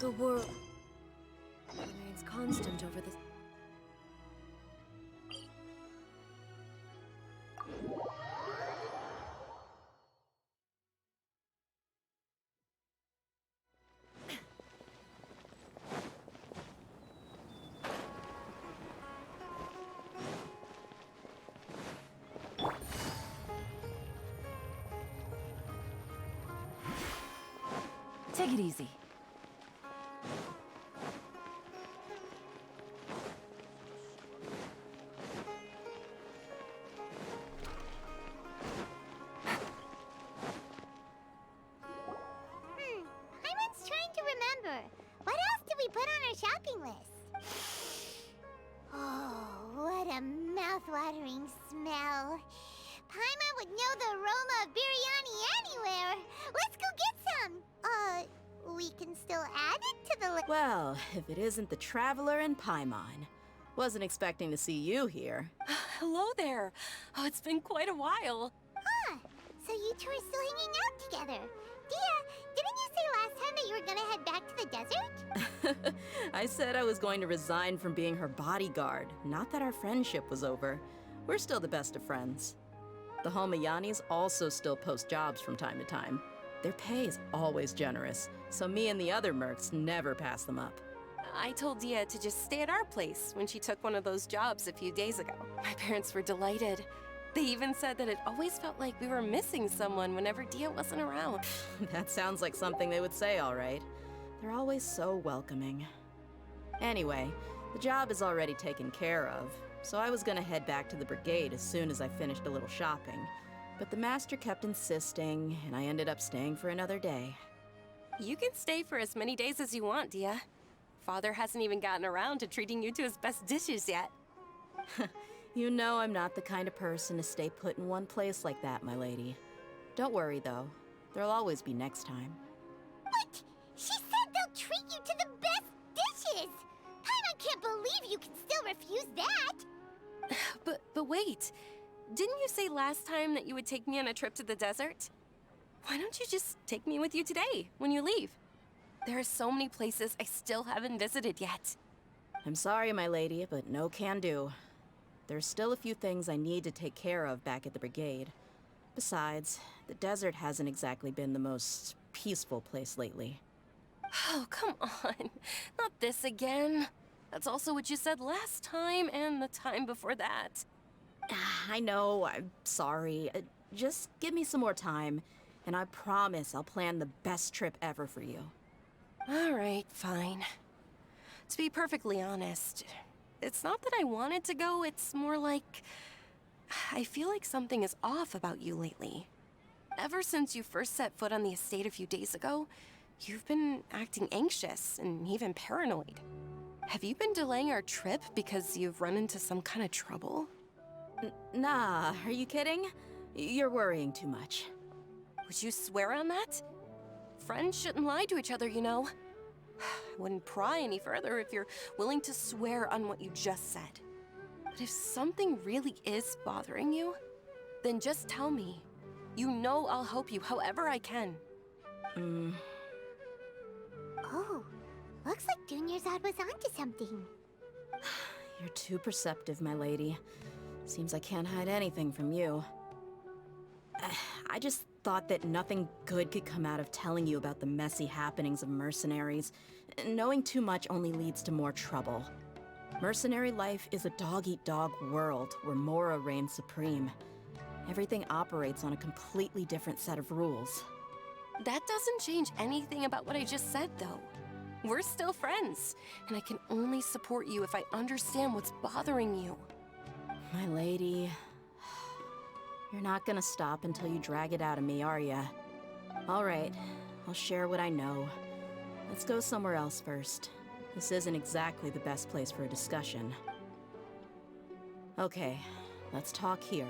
The world remains constant over the... Take it easy. Paimon's trying to remember. What else did we put on our shopping list? Oh, what a mouth-watering smell. Paimon would know the aroma of biryani anywhere. Let's go get some. We can still add it to the list. Well, if it isn't the Traveler and Paimon. Wasn't expecting to see you here. Hello there. Oh, it's been quite a while. Huh. So you two are still hanging out together. Dehya, didn't you say last time that you were gonna head back to the desert? I said I was going to resign from being her bodyguard, not that our friendship was over. We're still the best of friends. The Homayanis also still post jobs from time to time. Their pay is always generous, so me and the other mercs never pass them up. I told Dehya to just stay at our place when she took one of those jobs a few days ago. My parents were delighted. They even said that it always felt like we were missing someone whenever Dehya wasn't around. That sounds like something they would say, all right. They're always so welcoming. Anyway, the job is already taken care of, so I was gonna head back to the brigade as soon as I finished a little shopping. But the master kept insisting, and I ended up staying for another day. You can stay for as many days as you want, Dehya. Father hasn't even gotten around to treating you to his best dishes yet. You know I'm not the kind of person to stay put in one place like that, my lady. Don't worry, though. There'll always be next time. What? She said they'll treat you to the best dishes! Paimon can't believe you can still refuse that! But wait. Didn't you say last time that you would take me on a trip to the desert? Why don't you just take me with you today, when you leave? There are so many places I still haven't visited yet. I'm sorry, my lady, but no can do. There's still a few things I need to take care of back at the brigade. Besides, the desert hasn't exactly been the most peaceful place lately. Oh, come on. Not this again. That's also what you said last time and the time before that. I know, I'm sorry. Just give me some more time, and I promise I'll plan the best trip ever for you. All right, fine. To be perfectly honest, it's not that I wanted to go, it's more like... I feel like something is off about you lately. Ever since you first set foot on the estate a few days ago, you've been acting anxious and even paranoid. Have you been delaying our trip because you've run into some kind of trouble? Nah, are you kidding? You're worrying too much. Would you swear on that? Friends shouldn't lie to each other, you know. I wouldn't pry any further if you're willing to swear on what you just said. But if something really is bothering you, then just tell me. You know I'll help you however I can. Oh, looks like Dunyarzad was onto something. You're too perceptive, my lady. Seems I can't hide anything from you. I just thought that nothing good could come out of telling you about the messy happenings of mercenaries. Knowing too much only leads to more trouble. Mercenary life is a dog-eat-dog world where Mora reigns supreme. Everything operates on a completely different set of rules. That doesn't change anything about what I just said, though. We're still friends, and I can only support you if I understand what's bothering you. My lady, you're not gonna stop until you drag it out of me, are ya? All right, I'll share what I know. Let's go somewhere else first. This isn't exactly the best place for a discussion. Okay, let's talk here.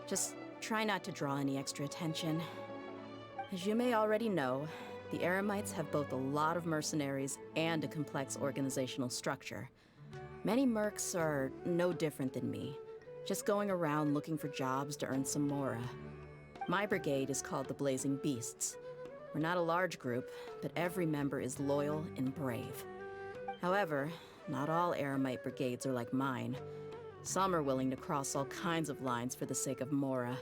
Just try not to draw any extra attention. As you may already know, the Eremites have both a lot of mercenaries and a complex organizational structure. Many mercs are no different than me, just going around looking for jobs to earn some mora. My brigade is called the Blazing Beasts. We're not a large group, but every member is loyal and brave. However, not all Eremite brigades are like mine. Some are willing to cross all kinds of lines for the sake of Mora.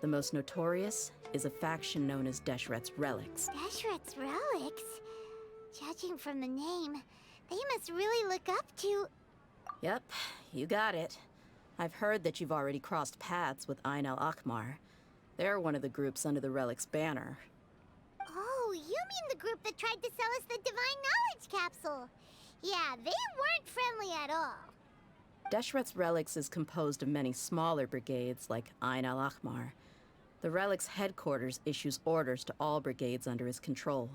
The most notorious is a faction known as Deshret's Relics. Deshret's Relics? Judging from the name, they must really look up to... Yep, you got it. I've heard that you've already crossed paths with Ain al-Akmar. They're one of the groups under the Relic's banner. Oh, you mean the group that tried to sell us the Divine Knowledge Capsule? Yeah, they weren't friendly at all. Deshret's Relics is composed of many smaller brigades like Ain al-Akmar. The Relic's headquarters issues orders to all brigades under his control.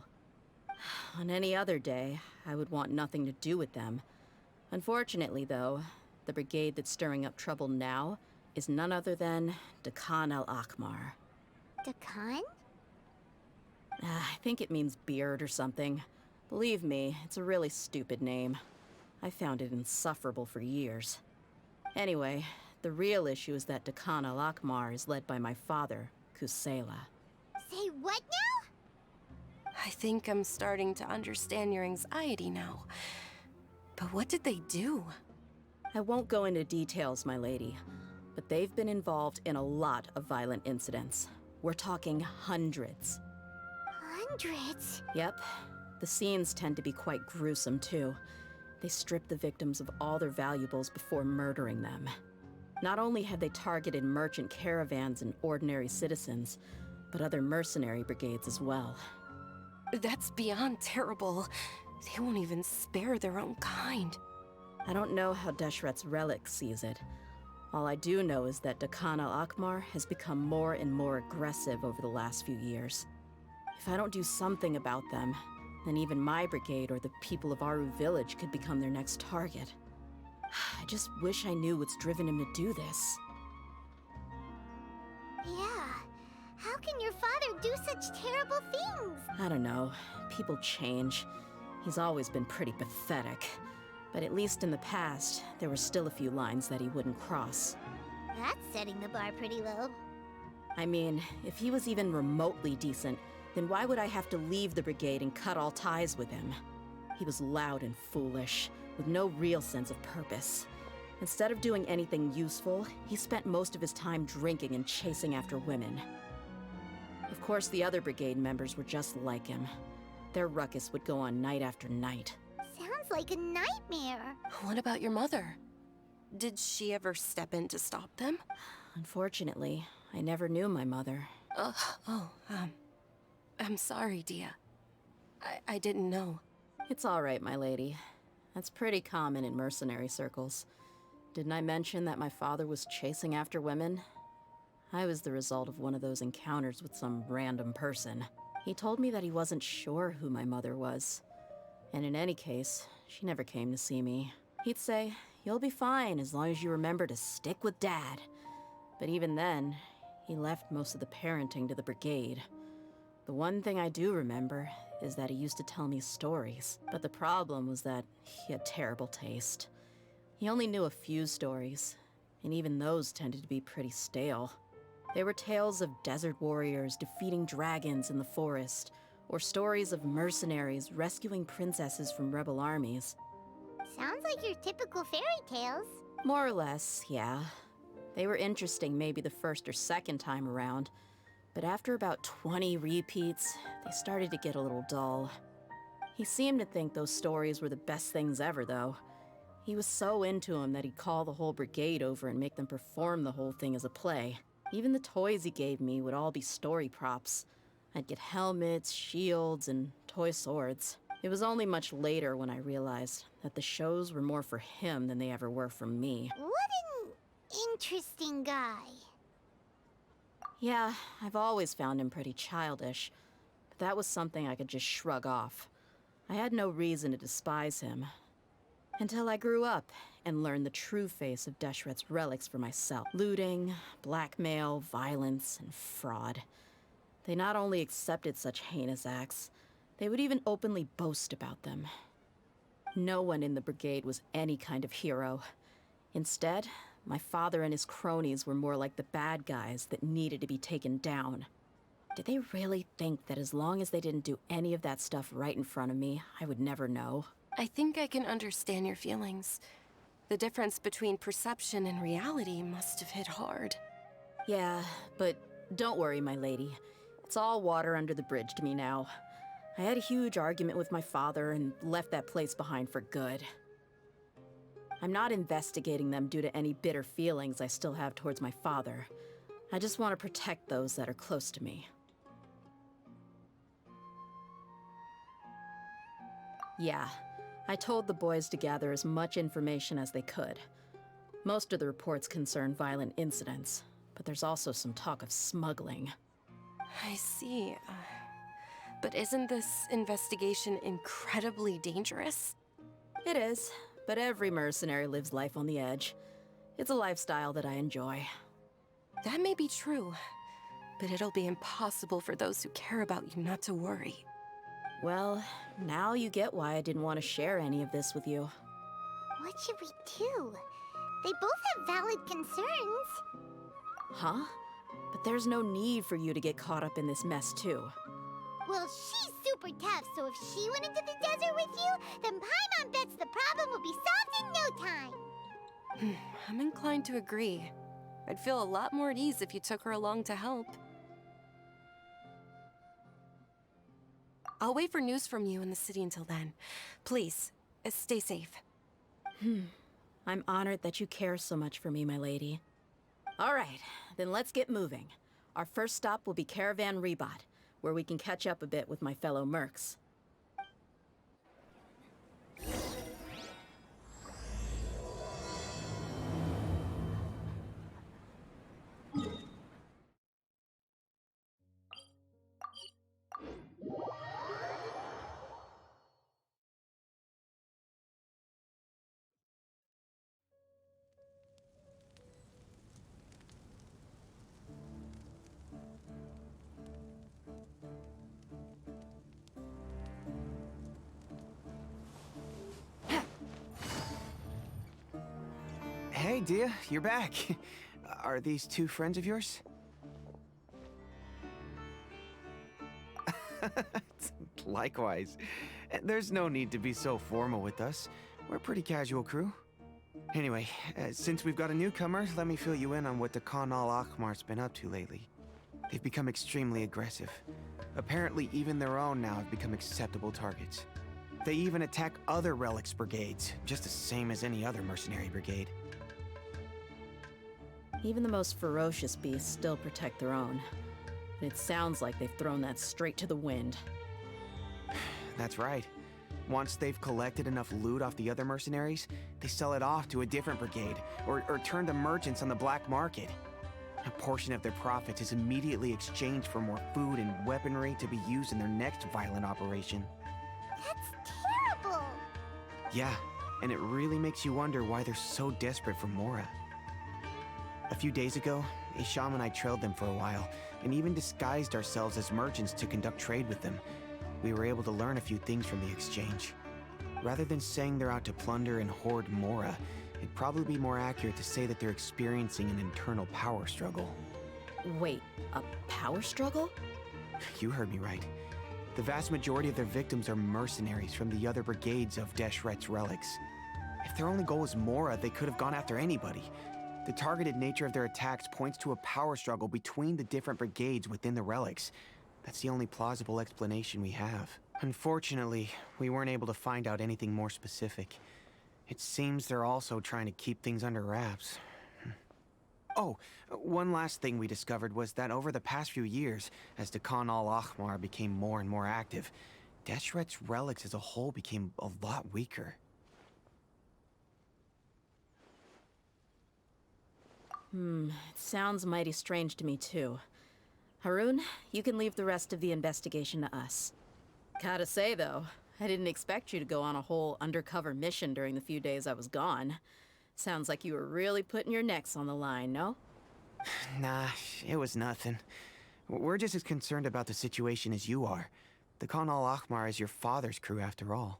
On any other day, I would want nothing to do with them. Unfortunately, though, the brigade that's stirring up trouble now is none other than Dehya al-Akmar. Dakan? I think it means beard or something. Believe me, it's a really stupid name. I found it insufferable for years. Anyway, the real issue is that Dehya al-Akmar is led by my father, Kusela. Say what now? I think I'm starting to understand your anxiety now. But what did they do? I won't go into details, my lady, but they've been involved in a lot of violent incidents. We're talking hundreds. Hundreds? Yep. The scenes tend to be quite gruesome, too. They strip the victims of all their valuables before murdering them. Not only have they targeted merchant caravans and ordinary citizens, but other mercenary brigades as well. That's beyond terrible. They won't even spare their own kind. I don't know how Deshret's Relic sees it. All I do know is that Dehya al-Akmar has become more and more aggressive over the last few years. If I don't do something about them, then even my brigade or the people of Aru village could become their next target. I just wish I knew what's driven him to do this. Yeah. How can your father do such terrible things? I don't know. People change. He's always been pretty pathetic. But at least in the past, there were still a few lines that he wouldn't cross. That's setting the bar pretty low. I mean, if he was even remotely decent, then why would I have to leave the brigade and cut all ties with him? He was loud and foolish, with no real sense of purpose. Instead of doing anything useful, he spent most of his time drinking and chasing after women. Of course, the other brigade members were just like him. Their ruckus would go on night after night. Sounds like a nightmare. What about your mother? Did she ever step in to stop them? Unfortunately, I never knew my mother. I'm sorry, Dehya. I didn't know. It's all right, my lady. That's pretty common in mercenary circles. Didn't I mention that my father was chasing after women? I was the result of one of those encounters with some random person. He told me that he wasn't sure who my mother was. And in any case, she never came to see me. He'd say, "You'll be fine as long as you remember to stick with Dad." But even then, he left most of the parenting to the brigade. The one thing I do remember is that he used to tell me stories. But the problem was that he had terrible taste. He only knew a few stories, and even those tended to be pretty stale. They were tales of desert warriors defeating dragons in the forest, or stories of mercenaries rescuing princesses from rebel armies. Sounds like your typical fairy tales. More or less, yeah. They were interesting maybe the first or second time around, but after about 20 repeats, they started to get a little dull. He seemed to think those stories were the best things ever, though. He was so into them that he'd call the whole brigade over and make them perform the whole thing as a play. Even the toys he gave me would all be story props. I'd get helmets, shields, and toy swords. It was only much later when I realized that the shows were more for him than they ever were for me. What an interesting guy. Yeah, I've always found him pretty childish, but that was something I could just shrug off. I had no reason to despise him. Until I grew up and learned the true face of Deshret's Relics for myself. Looting, blackmail, violence, and fraud. They not only accepted such heinous acts, they would even openly boast about them. No one in the brigade was any kind of hero. Instead, my father and his cronies were more like the bad guys that needed to be taken down. Did they really think that as long as they didn't do any of that stuff right in front of me, I would never know? I think I can understand your feelings. The difference between perception and reality must have hit hard. Yeah, but don't worry, my lady. It's all water under the bridge to me now. I had a huge argument with my father and left that place behind for good. I'm not investigating them due to any bitter feelings I still have towards my father. I just want to protect those that are close to me. Yeah, I told the boys to gather as much information as they could. Most of the reports concern violent incidents, but there's also some talk of smuggling. I see. But isn't this investigation incredibly dangerous? It is, but every mercenary lives life on the edge. It's a lifestyle that I enjoy. That may be true, but it'll be impossible for those who care about you not to worry. Well, now you get why I didn't want to share any of this with you. What should we do? They both have valid concerns. Huh? But there's no need for you to get caught up in this mess, too. Well, she's super tough, so if she went into the desert with you, then Paimon bets the problem will be solved in no time. I'm inclined to agree. I'd feel a lot more at ease if you took her along to help. I'll wait for news from you in the city until then. Please, stay safe. I'm honored that you care so much for me, my lady. All right, then let's get moving. Our first stop will be Caravan Rebot, where we can catch up a bit with my fellow mercs. Hey, Dehya, you're back. Are these two friends of yours? Likewise. There's no need to be so formal with us. We're a pretty casual crew. Anyway, since we've got a newcomer, let me fill you in on what the Khan al-Ahmar's been up to lately. They've become extremely aggressive. Apparently, even their own now have become acceptable targets. They even attack other relics brigades, just the same as any other mercenary brigade. Even the most ferocious beasts still protect their own. And it sounds like they've thrown that straight to the wind. That's right. Once they've collected enough loot off the other mercenaries, they sell it off to a different brigade, or turn to merchants on the black market. A portion of their profits is immediately exchanged for more food and weaponry to be used in their next violent operation. That's terrible. Yeah, and it really makes you wonder why they're so desperate for Mora. A few days ago, Isham and I trailed them for a while, and even disguised ourselves as merchants to conduct trade with them. We were able to learn a few things from the exchange. Rather than saying they're out to plunder and hoard Mora, it'd probably be more accurate to say that they're experiencing an internal power struggle. Wait, a power struggle? You heard me right. The vast majority of their victims are mercenaries from the other brigades of Deshret's relics. If their only goal was Mora, they could have gone after anybody. The targeted nature of their attacks points to a power struggle between the different brigades within the relics. That's the only plausible explanation we have. Unfortunately, we weren't able to find out anything more specific. It seems they're also trying to keep things under wraps. Oh, one last thing we discovered was that over the past few years, as the Khan al-Ahmar became more and more active, Deshret's relics as a whole became a lot weaker. It sounds mighty strange to me, too. Harun, you can leave the rest of the investigation to us. Gotta say, though, I didn't expect you to go on a whole undercover mission during the few days I was gone. Sounds like you were really putting your necks on the line, no? Nah, it was nothing. We're just as concerned about the situation as you are. The Khan al-Ahmar is your father's crew, after all.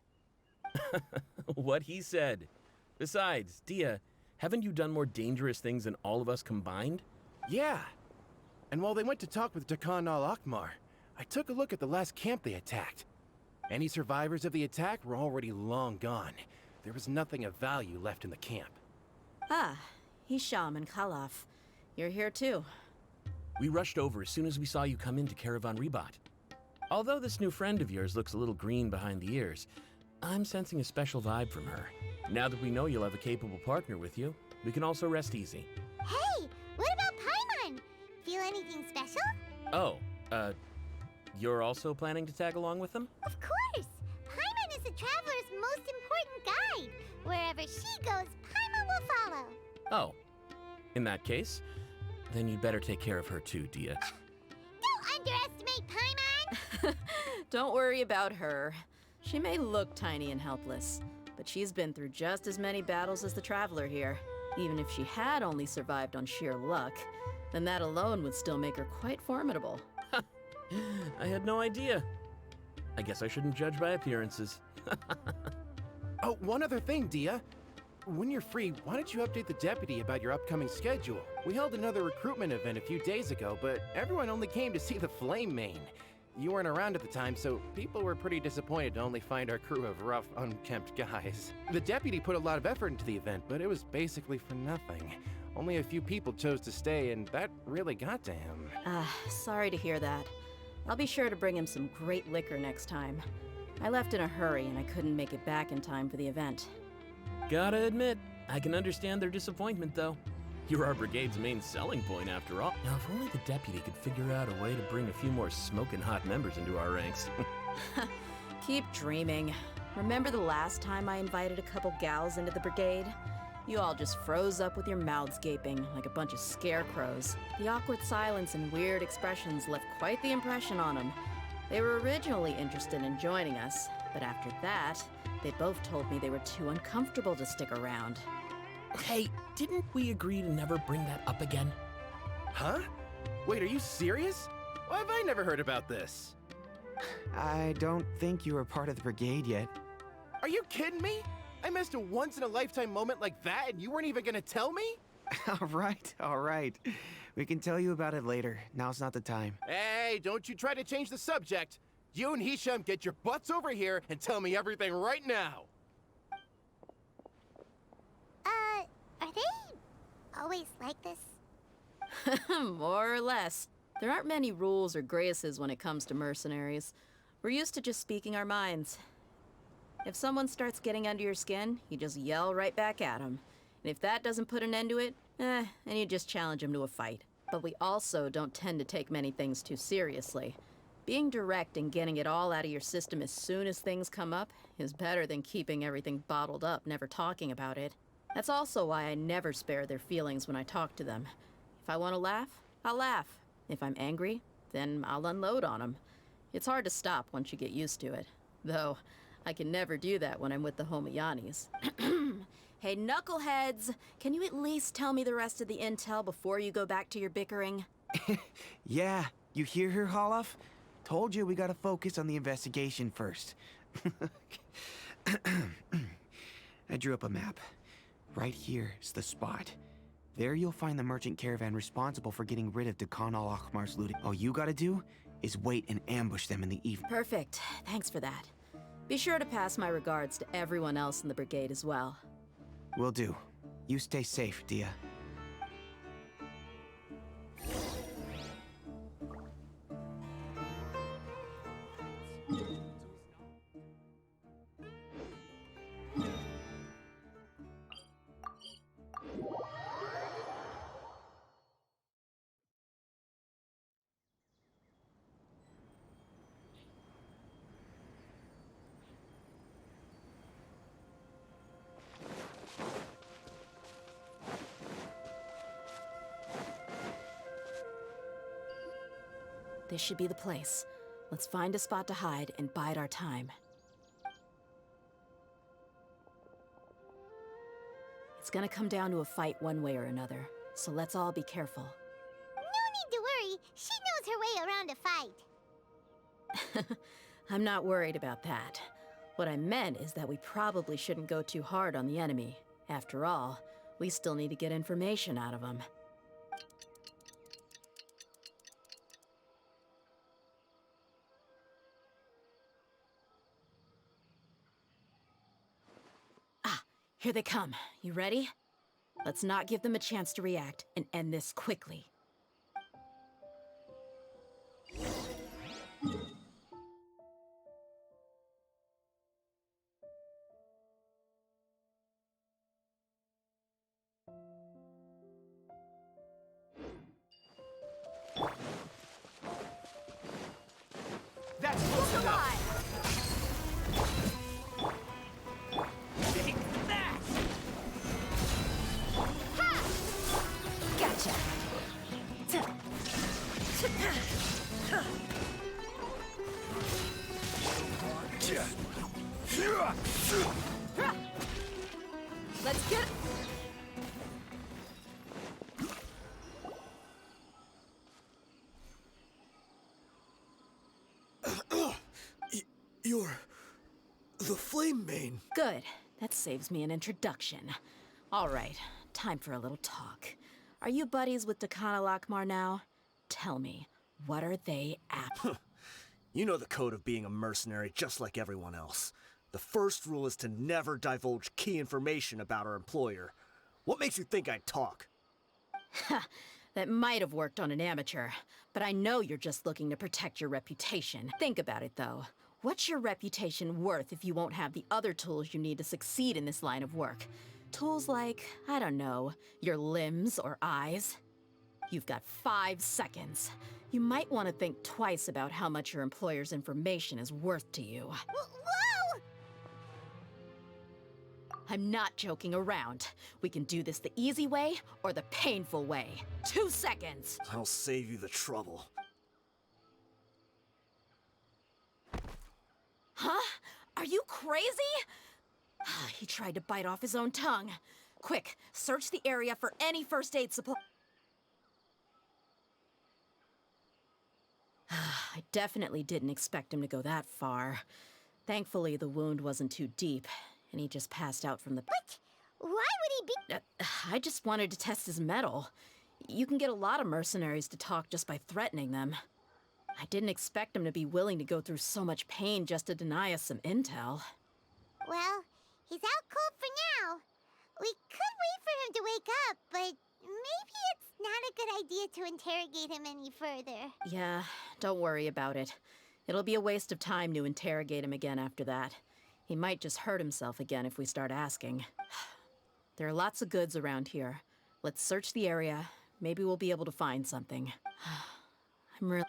What he said. Besides, Dehya, haven't you done more dangerous things than all of us combined? Yeah. And while they went to talk with Dakan al-Akmar, I took a look at the last camp they attacked. Any survivors of the attack were already long gone. There was nothing of value left in the camp. Ah, Hisham and Khalaf. You're here too. We rushed over as soon as we saw you come into Caravan Ribat. Although this new friend of yours looks a little green behind the ears, I'm sensing a special vibe from her. Now that we know you'll have a capable partner with you, we can also rest easy. Hey, what about Paimon? Feel anything special? Oh, you're also planning to tag along with them? Of course! Paimon is the traveler's most important guide. Wherever she goes, Paimon will follow. Oh, in that case, then you'd better take care of her too, Dehya. Don't underestimate Paimon! Don't worry about her. She may look tiny and helpless, but she's been through just as many battles as the traveler here. Even if she had only survived on sheer luck, then that alone would still make her quite formidable. I had no idea. I guess I shouldn't judge by appearances. Oh, one other thing, Dehya. When you're free, why don't you update the deputy about your upcoming schedule? We held another recruitment event a few days ago, but everyone only came to see the Flame Main. You weren't around at the time, so people were pretty disappointed to only find our crew of rough, unkempt guys. The deputy put a lot of effort into the event, but it was basically for nothing. Only a few people chose to stay, and that really got to him. Sorry to hear that. I'll be sure to bring him some great liquor next time. I left in a hurry and I couldn't make it back in time for the event. Gotta admit, I can understand their disappointment, though. You're our brigade's main selling point, after all. Now, if only the deputy could figure out a way to bring a few more smoking hot members into our ranks. Keep dreaming. Remember the last time I invited a couple gals into the brigade? You all just froze up with your mouths gaping like a bunch of scarecrows. The awkward silence and weird expressions left quite the impression on them. They were originally interested in joining us, but after that, they both told me they were too uncomfortable to stick around. Hey, didn't we agree to never bring that up again? Huh? Wait, are you serious? Why have I never heard about this? I don't think you were part of the brigade yet. Are you kidding me? I missed a once-in-a-lifetime moment like that and you weren't even gonna tell me? All right. We can tell you about it later. Now's not the time. Hey, don't you try to change the subject. You and Hisham get your butts over here and tell me everything right now. Are they always like this? More or less. There aren't many rules or graces when it comes to mercenaries. We're used to just speaking our minds. If someone starts getting under your skin, you just yell right back at them. And if that doesn't put an end to it, then you just challenge them to a fight. But we also don't tend to take many things too seriously. Being direct and getting it all out of your system as soon as things come up is better than keeping everything bottled up, never talking about it. That's also why I never spare their feelings when I talk to them. If I want to laugh, I'll laugh. If I'm angry, then I'll unload on them. It's hard to stop once you get used to it. Though, I can never do that when I'm with the Homiyanis. Hey, knuckleheads! Can you at least tell me the rest of the intel before you go back to your bickering? Yeah, you hear her, Holloff? Told you we gotta focus on the investigation first. I drew up a map. Right here is the spot. There you'll find the merchant caravan responsible for getting rid of Dakan al-Akmar's looting. All you gotta do is wait and ambush them in the evening. Perfect. Thanks for that. Be sure to pass my regards to everyone else in the brigade as well. Will do. You stay safe, Dehya. This should be the place. Let's find a spot to hide and bide our time. It's gonna come down to a fight one way or another, so let's all be careful. No need to worry. She knows her way around a fight. I'm not worried about that. What I meant is that we probably shouldn't go too hard on the enemy. After all, we still need to get information out of them. Here they come. You ready? Let's not give them a chance to react and end this quickly. That's close enough! Take that! Gotcha. Let's get it! You're the Flame Main. Good. That saves me an introduction. All right, time for a little talk. Are you buddies with Dakana Lakmar now? Tell me, what are they at? You know the code of being a mercenary just like everyone else. The first rule is to never divulge key information about our employer. What makes you think I'd talk? That might have worked on an amateur, but I know you're just looking to protect your reputation. Think about it, though. What's your reputation worth if you won't have the other tools you need to succeed in this line of work? Tools like, I don't know, your limbs or eyes? You've got 5 seconds. You might want to think twice about how much your employer's information is worth to you. Whoa! I'm not joking around. We can do this the easy way or the painful way. 2 seconds! I'll save you the trouble. Huh? Are you crazy? He tried to bite off his own tongue. Quick, search the area for any first aid supply. I definitely didn't expect him to go that far. Thankfully, the wound wasn't too deep, and he just passed out from the... What? Why would he be... I just wanted to test his mettle. You can get a lot of mercenaries to talk just by threatening them. I didn't expect him to be willing to go through so much pain just to deny us some intel. Well, he's out cold for now. We could wait for him to wake up, but maybe it's not a good idea to interrogate him any further. Yeah, don't worry about it. It'll be a waste of time to interrogate him again after that. He might just hurt himself again if we start asking. There are lots of goods around here. Let's search the area. Maybe we'll be able to find something. I'm really...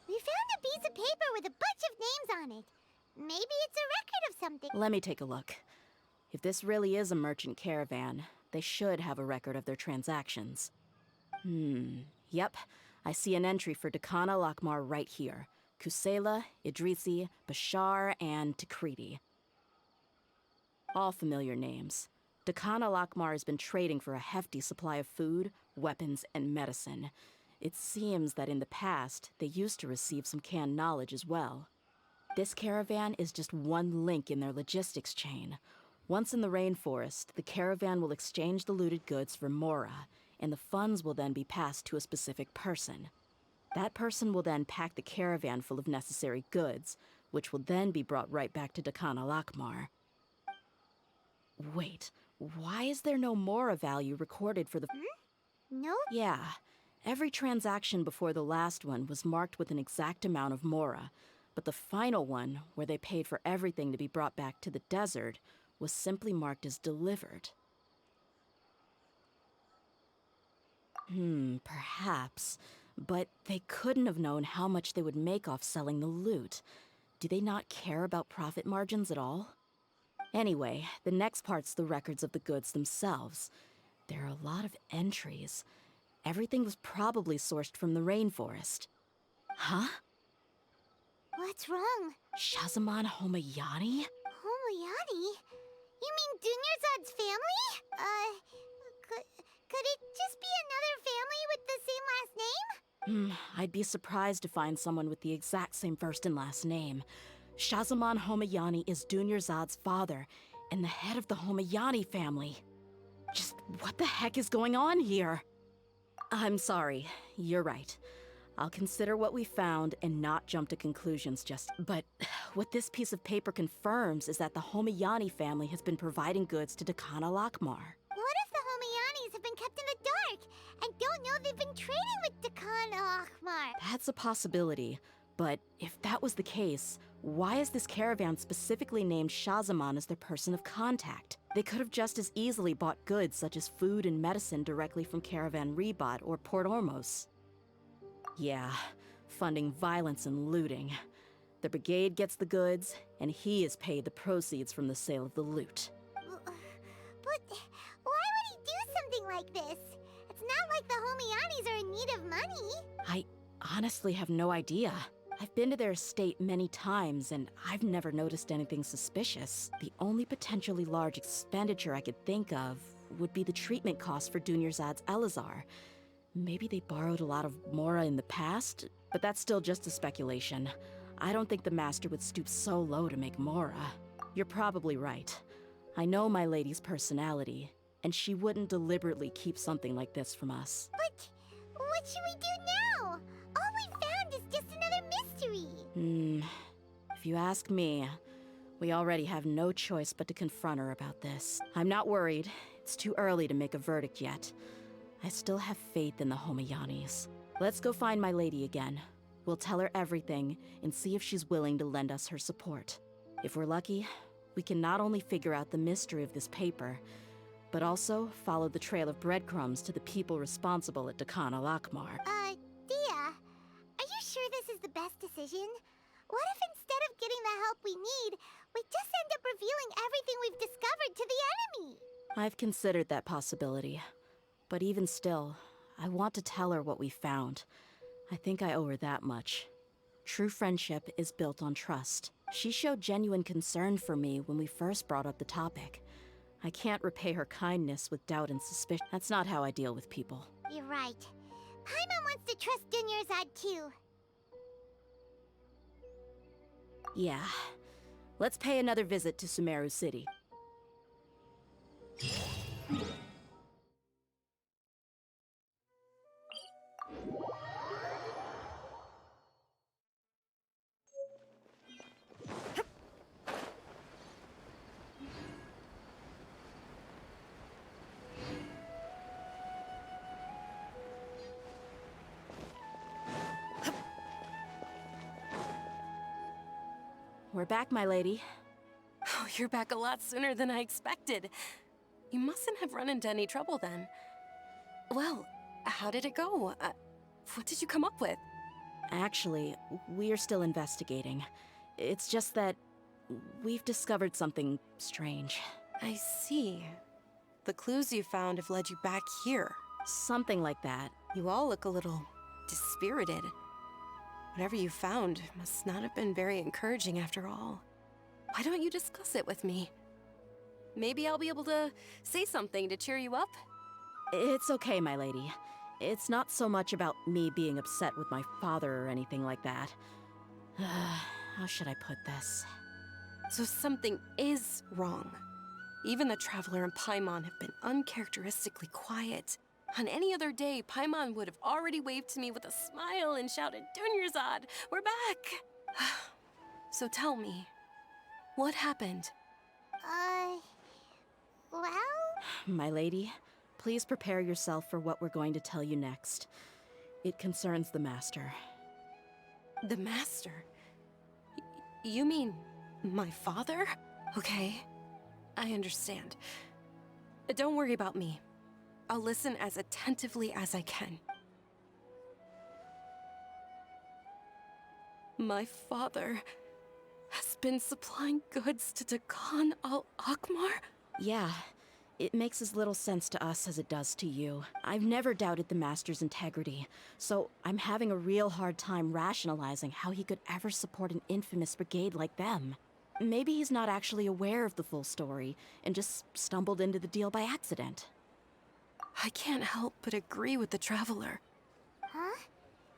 We found a piece of paper with a bunch of names on it. Maybe it's a record of something. Let me take a look. If this really is a merchant caravan, they should have a record of their transactions. Yep. I see an entry for Dakana Lakmar right here. Kusela, Idrisi, Bashar, and Takriti. All familiar names. Dakana Lakmar has been trading for a hefty supply of food, weapons, and medicine. It seems that in the past, they used to receive some canned knowledge as well. This caravan is just one link in their logistics chain. Once in the rainforest, the caravan will exchange the looted goods for Mora, and the funds will then be passed to a specific person. That person will then pack the caravan full of necessary goods, which will then be brought right back to Dakana Lakmar. Wait, why is there no Mora value recorded for the... No? Yeah, every transaction before the last one was marked with an exact amount of Mora, but the final one, where they paid for everything to be brought back to the desert, was simply marked as delivered. Perhaps. But they couldn't have known how much they would make off selling the loot. Do they not care about profit margins at all? Anyway, the next part's the records of the goods themselves. There are a lot of entries. Everything was probably sourced from the rainforest. Huh? What's wrong? Shazamon Homayani? Homoyani? You mean Dunyarzad's family? Could it just be another family with the same last name? I'd be surprised to find someone with the exact same first and last name. Shahzaman Homayani is Dunyarzad's father, and the head of the Homayani family. Just what the heck is going on here? I'm sorry, you're right. I'll consider what we found and not jump to conclusions But what this piece of paper confirms is that the Homayani family has been providing goods to Dekhan al-Akmar. What if the Homayanis have been kept in the dark and don't know they've been trading with Dekhan al-Akmar? That's a possibility, but if that was the case, why is this caravan specifically named Shahzaman as their person of contact? They could have just as easily bought goods such as food and medicine directly from Caravan Ribat or Port Ormos. Yeah, funding violence and looting. The brigade gets the goods, and he is paid the proceeds from the sale of the loot. But why would he do something like this? It's not like the Homayanis are in need of money. I honestly have no idea. I've been to their estate many times, and I've never noticed anything suspicious. The only potentially large expenditure I could think of would be the treatment costs for Dunyarzad's Elazar. Maybe they borrowed a lot of Mora in the past, but that's still just a speculation. I don't think the Master would stoop so low to make Mora. You're probably right. I know my lady's personality, and she wouldn't deliberately keep something like this from us. But what should we do now? All we found is just another mystery. If you ask me, we already have no choice but to confront her about this. I'm not worried. It's too early to make a verdict yet. I still have faith in the Homayanis. Let's go find my lady again. We'll tell her everything and see if she's willing to lend us her support. If we're lucky, we can not only figure out the mystery of this paper, but also follow the trail of breadcrumbs to the people responsible at Dekhan al-Akmar. Dehya, are you sure this is the best decision? What if instead of getting the help we need, we just end up revealing everything we've discovered to the enemy? I've considered that possibility. But even still, I want to tell her what we found. I think I owe her that much. True friendship is built on trust. She showed genuine concern for me when we first brought up the topic. I can't repay her kindness with doubt and suspicion. That's not how I deal with people. You're right. Paimon wants to trust Dunyarzad too. Yeah. Let's pay another visit to Sumeru City. We're back, my lady. Oh, you're back a lot sooner than I expected. You mustn't have run into any trouble then. Well, how did it go? What did you come up with? Actually, we're still investigating. It's just that we've discovered something strange. I see. The clues you found have led you back here. Something like that. You all look a little dispirited. Whatever you found must not have been very encouraging after all. Why don't you discuss it with me? Maybe I'll be able to say something to cheer you up? It's okay, my lady. It's not so much about me being upset with my father or anything like that. How should I put this? So something is wrong. Even the Traveler and Paimon have been uncharacteristically quiet. On any other day, Paimon would have already waved to me with a smile and shouted, "Dunyarzad, we're back!" So tell me, what happened? Well? My lady, please prepare yourself for what we're going to tell you next. It concerns the Master. The Master? You mean my father? Okay, I understand. Don't worry about me. I'll listen as attentively as I can. My father has been supplying goods to Dekhan al-Akmar? Yeah, it makes as little sense to us as it does to you. I've never doubted the Master's integrity, so I'm having a real hard time rationalizing how he could ever support an infamous brigade like them. Maybe he's not actually aware of the full story and just stumbled into the deal by accident. I can't help but agree with the Traveler. Huh?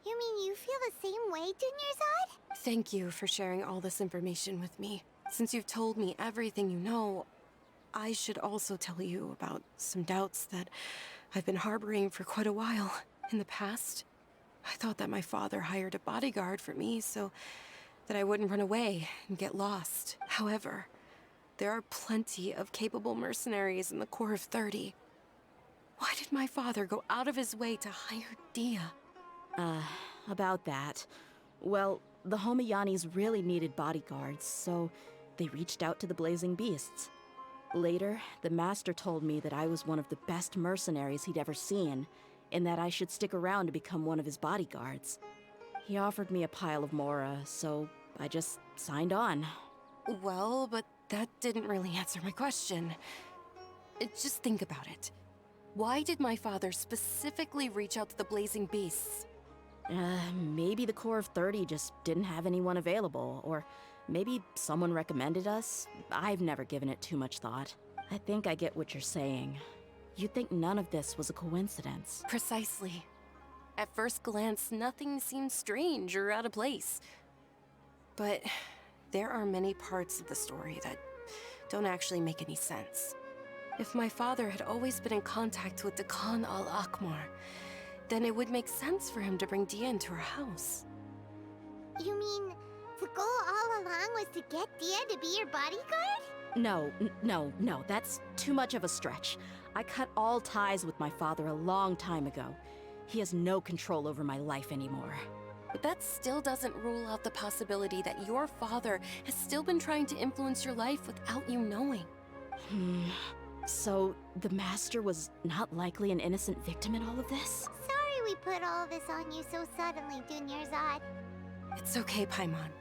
You mean you feel the same way, Junior Zod? Thank you for sharing all this information with me. Since you've told me everything you know, I should also tell you about some doubts that I've been harboring for quite a while. In the past, I thought that my father hired a bodyguard for me so that I wouldn't run away and get lost. However, there are plenty of capable mercenaries in the Corps of 30. Why did my father go out of his way to hire Dehya? About that. Well, the Homayanis really needed bodyguards, so they reached out to the Blazing Beasts. Later, the Master told me that I was one of the best mercenaries he'd ever seen, and that I should stick around to become one of his bodyguards. He offered me a pile of mora, so I just signed on. Well, but that didn't really answer my question. Just think about it. Why did my father specifically reach out to the Blazing Beasts? Maybe the Corps of 30 just didn't have anyone available, or maybe someone recommended us. I've never given it too much thought. I think I get what you're saying. You'd think none of this was a coincidence. Precisely. At first glance, nothing seems strange or out of place. But there are many parts of the story that don't actually make any sense. If my father had always been in contact with the Khan al-Akmar, then it would make sense for him to bring Dehya into our house. You mean the goal all along was to get Dehya to be your bodyguard? No, that's too much of a stretch. I cut all ties with my father a long time ago. He has no control over my life anymore. But that still doesn't rule out the possibility that your father has still been trying to influence your life without you knowing. So, the Master was not likely an innocent victim in all of this? Sorry we put all this on you so suddenly, Junior Zod. It's okay, Paimon.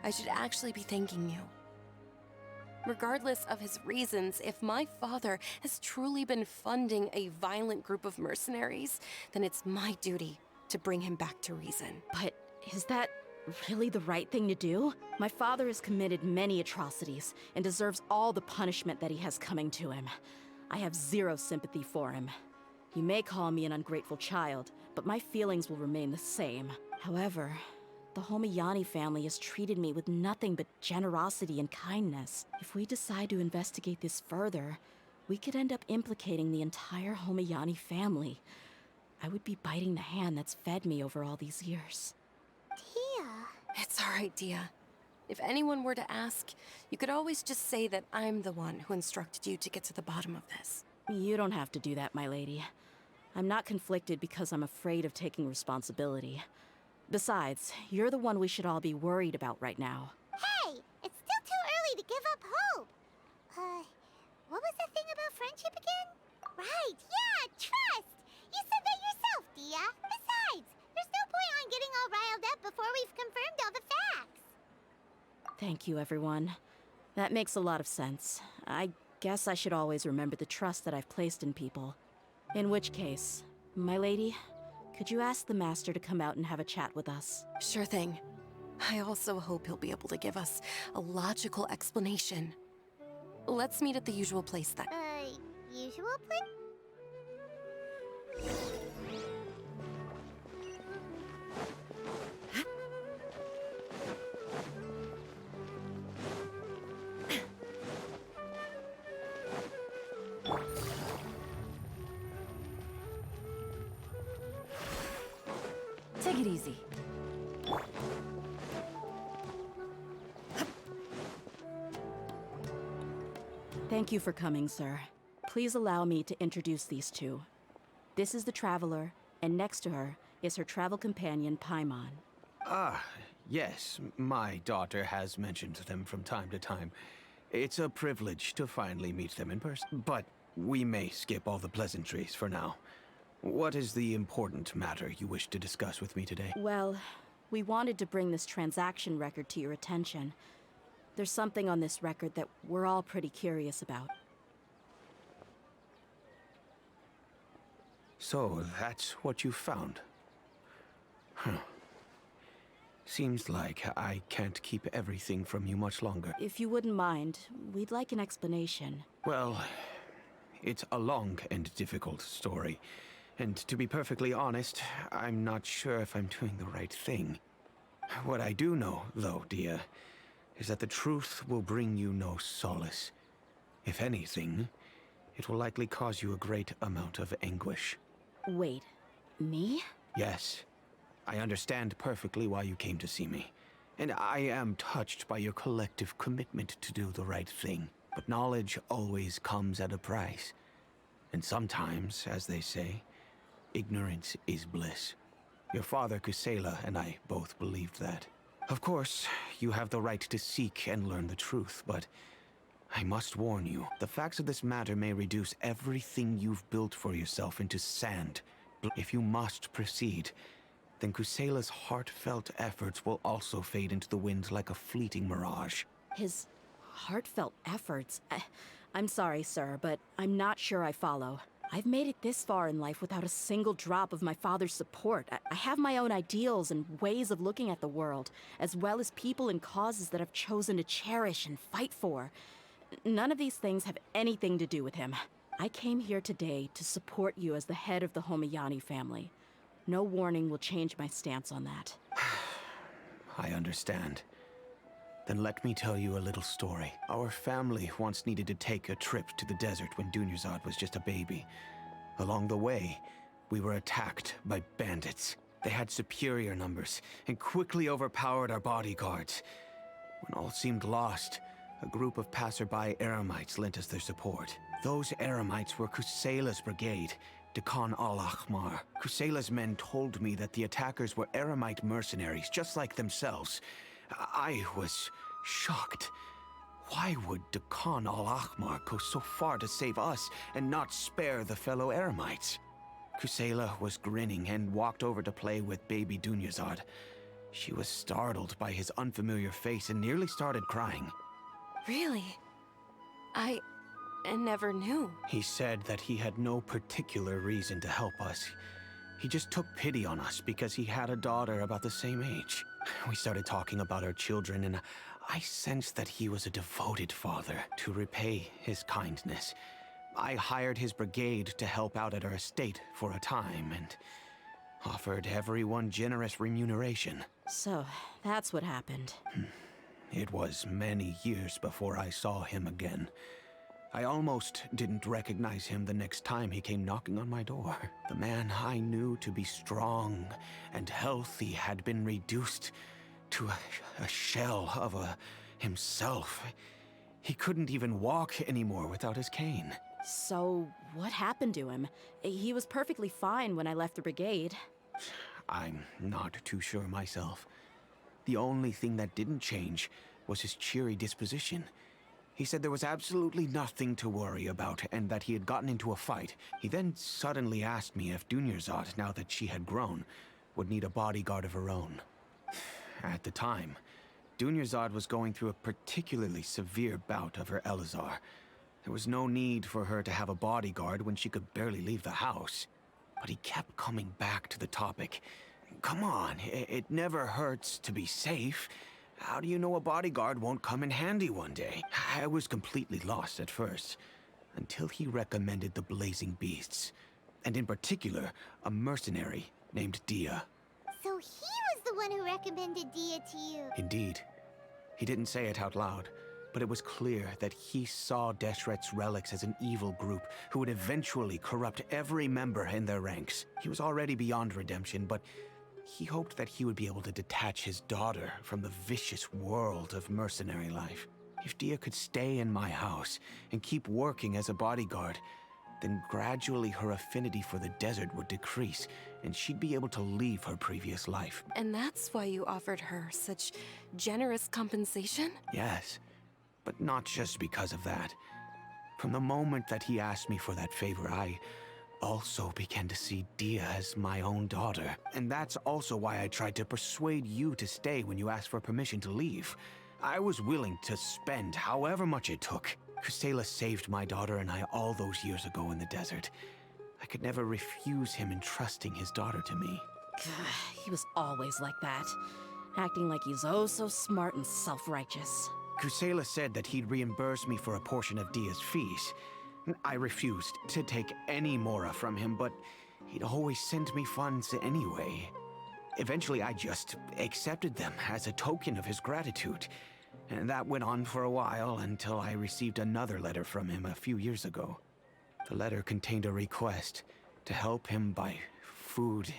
I should actually be thanking you. Regardless of his reasons, if my father has truly been funding a violent group of mercenaries, then it's my duty to bring him back to reason. But is that really the right thing to do? My father has committed many atrocities and deserves all the punishment that he has coming to him. I have zero sympathy for him. You may call me an ungrateful child, but my feelings will remain the same. However, the Homayani family has treated me with nothing but generosity and kindness. If we decide to investigate this further, we could end up implicating the entire Homayani family. I would be biting the hand that's fed me over all these years. Dehya. It's all right, Dehya. If anyone were to ask, you could always just say that I'm the one who instructed you to get to the bottom of this. You don't have to do that, my lady. I'm not conflicted because I'm afraid of taking responsibility. Besides, you're the one we should all be worried about right now. Hey, it's still too early to give up hope. What was the thing about friendship again? Right, yeah, trust. You said that yourself, Dehya. Besides, there's no point on getting all riled up before we've confirmed all the facts. Thank you, everyone. That makes a lot of sense. I guess I should always remember the trust that I've placed in people. In which case, my lady, could you ask the Master to come out and have a chat with us? Sure thing. I also hope he'll be able to give us a logical explanation. Let's meet at the usual place then. Usual place? Take it easy. Thank you for coming, sir. Please allow me to introduce these two. This is the Traveler, and next to her is her travel companion, Paimon. Ah, yes. My daughter has mentioned them from time to time. It's a privilege to finally meet them in person. But we may skip all the pleasantries for now. What is the important matter you wish to discuss with me today? Well, we wanted to bring this transaction record to your attention. There's something on this record that we're all pretty curious about. So, that's what you found? Huh. Seems like I can't keep everything from you much longer. If you wouldn't mind, we'd like an explanation. Well, it's a long and difficult story. And to be perfectly honest, I'm not sure if I'm doing the right thing. What I do know, though, Dehya, is that the truth will bring you no solace. If anything, it will likely cause you a great amount of anguish. Wait, me? Yes, I understand perfectly why you came to see me. And I am touched by your collective commitment to do the right thing. But knowledge always comes at a price. And sometimes, as they say, ignorance is bliss. Your father, Kusela, and I both believed that. Of course, you have the right to seek and learn the truth, but I must warn you, the facts of this matter may reduce everything you've built for yourself into sand. If you must proceed, then Kusela's heartfelt efforts will also fade into the wind like a fleeting mirage. His heartfelt efforts? I'm sorry, sir, but I'm not sure I follow. I've made it this far in life without a single drop of my father's support. I have my own ideals and ways of looking at the world, as well as people and causes that I've chosen to cherish and fight for. None of these things have anything to do with him. I came here today to support you as the head of the Homayani family. No warning will change my stance on that. I understand. Then let me tell you a little story. Our family once needed to take a trip to the desert when Dunyarzad was just a baby. Along the way, we were attacked by bandits. They had superior numbers and quickly overpowered our bodyguards. When all seemed lost, a group of passerby Eremites lent us their support. Those Eremites were Kusela's brigade, Dekan al-Ahmar. Kusela's men told me that the attackers were Eremite mercenaries, just like themselves. I was shocked. Why would Dekan al-Ahmar go so far to save us and not spare the fellow Eremites? Kusela was grinning and walked over to play with baby Dunyarzad. She was startled by his unfamiliar face and nearly started crying. Really? I never knew. He said that he had no particular reason to help us. He just took pity on us because he had a daughter about the same age. We started talking about our children, and I sensed that he was a devoted father. To repay his kindness, I hired his brigade to help out at our estate for a time, and offered everyone generous remuneration. So, that's what happened. It was many years before I saw him again. I almost didn't recognize him the next time he came knocking on my door. The man I knew to be strong and healthy had been reduced to a shell of himself. He couldn't even walk anymore without his cane. So, what happened to him? He was perfectly fine when I left the brigade. I'm not too sure myself. The only thing that didn't change was his cheery disposition. He said there was absolutely nothing to worry about and that he had gotten into a fight. He then suddenly asked me if Dunyarzad, now that she had grown, would need a bodyguard of her own. At the time, Dunyarzad was going through a particularly severe bout of her Elazar. There was no need for her to have a bodyguard when she could barely leave the house. But he kept coming back to the topic. Come on, it never hurts to be safe. How do you know a bodyguard won't come in handy one day? I was completely lost at first, until he recommended the Blazing Beasts, and in particular, a mercenary named Dehya. So he was the one who recommended Dehya to you. Indeed. He didn't say it out loud, but it was clear that he saw Deshret's relics as an evil group who would eventually corrupt every member in their ranks. He was already beyond redemption, but he hoped that he would be able to detach his daughter from the vicious world of mercenary life. If Dehya could stay in my house and keep working as a bodyguard, then gradually her affinity for the desert would decrease, and she'd be able to leave her previous life. And that's why you offered her such generous compensation? Yes, but not just because of that. From the moment that he asked me for that favor, I also began to see Dehya as my own daughter. And that's also why I tried to persuade you to stay when you asked for permission to leave. I was willing to spend however much it took. Kusela saved my daughter and I all those years ago in the desert. I could never refuse him entrusting his daughter to me. He was always like that, acting like he's oh so smart and self-righteous. Kusela said that he'd reimburse me for a portion of Dehya's fees. I refused to take any mora from him, but He'd always send me funds anyway. Eventually, I just accepted them as a token of his gratitude. And that went on for a while until I received another letter from him a few years ago. The letter contained a request to help him buy food,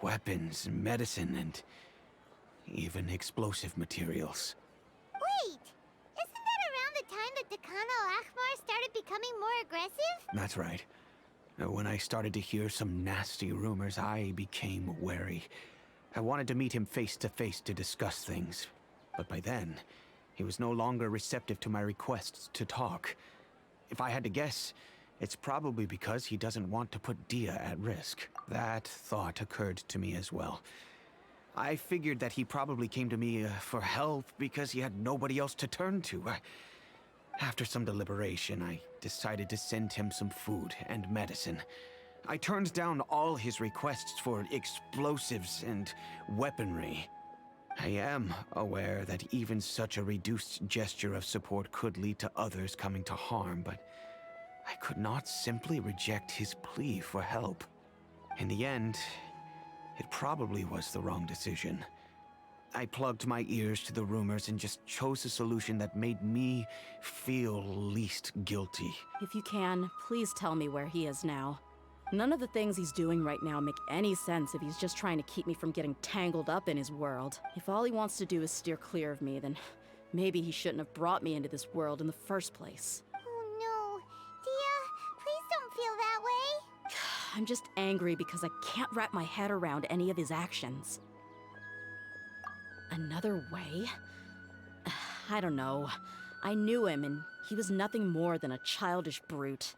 weapons, medicine, and even explosive materials. Wait! Isn't that around the time that Dekhan al-Akhmar started becoming more aggressive? That's right. When I started to hear some nasty rumors, I became wary. I wanted to meet him face to face to discuss things. But by then, he was no longer receptive to my requests to talk. If I had to guess, it's probably because he doesn't want to put Dehya at risk. That thought occurred to me as well. I figured that he probably came to me for help because he had nobody else to turn to. After some deliberation, I decided to send him some food and medicine. I turned down all his requests for explosives and weaponry. I am aware that even such a reduced gesture of support could lead to others coming to harm, but I could not simply reject his plea for help. In the end, it probably was the wrong decision. I plugged my ears to the rumors and just chose a solution that made me feel least guilty. If you can, please tell me where he is now. None of the things he's doing right now make any sense if he's just trying to keep me from getting tangled up in his world. If all he wants to do is steer clear of me, then maybe he shouldn't have brought me into this world in the first place. Oh no. Dehya, please don't feel that way. I'm just angry because I can't wrap my head around any of his actions. Another way? I don't know. I knew him, and he was nothing more than a childish brute.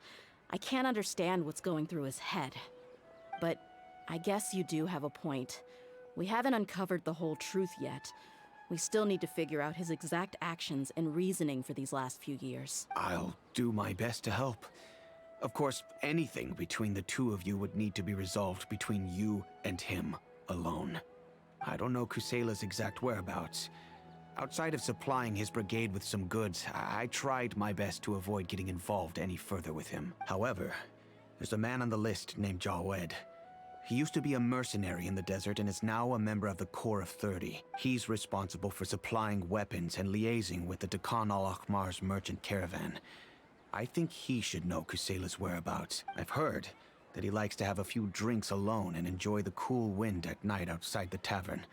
I can't understand what's going through his head. But I guess you do have a point. We haven't uncovered the whole truth yet. We still need to figure out his exact actions and reasoning for these last few years. I'll do my best to help. Of course, anything between the two of you would need to be resolved between you and him alone. I don't know Kusela's exact whereabouts. Outside of supplying his brigade with some goods, I tried my best to avoid getting involved any further with him. However, there's a man on the list named Jawed. He used to be a mercenary in the desert and is now a member of the Corps of 30. He's responsible for supplying weapons and liaising with the Dekhan al-Akhmar's merchant caravan. I think he should know Kusela's whereabouts. I've heard that he likes to have a few drinks alone and enjoy the cool wind at night outside the tavern.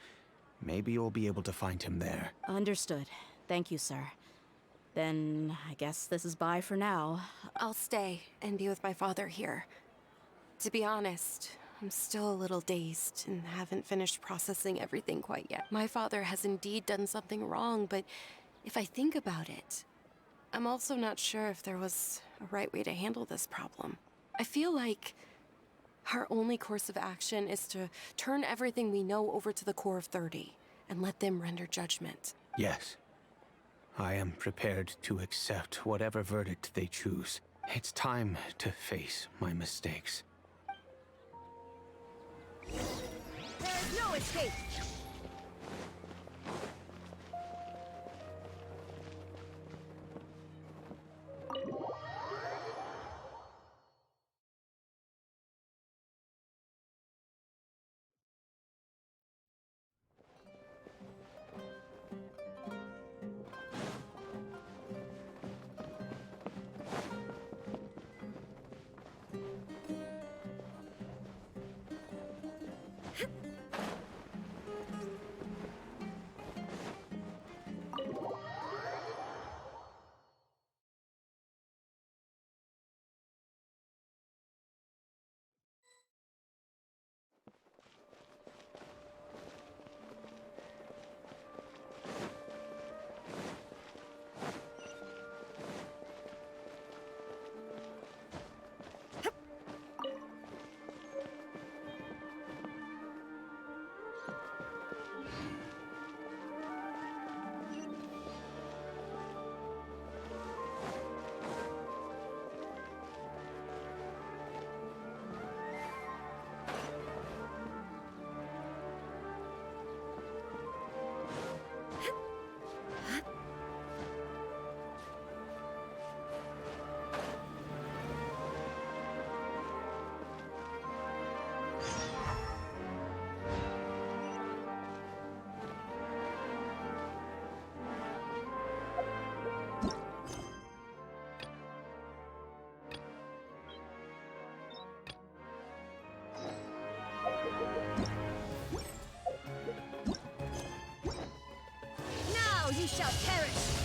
Maybe you'll be able to find him there. Understood. Thank you, sir. Then I guess this is bye for now. I'll stay and be with my father here. To be honest, I'm still a little dazed and haven't finished processing everything quite yet. My father has indeed done something wrong, but if I think about it, I'm also not sure if there was a right way to handle this problem. I feel like our only course of action is to turn everything we know over to the Corps of 30 and let them render judgment. Yes. I am prepared to accept whatever verdict they choose. It's time to face my mistakes. There is no escape! shall perish!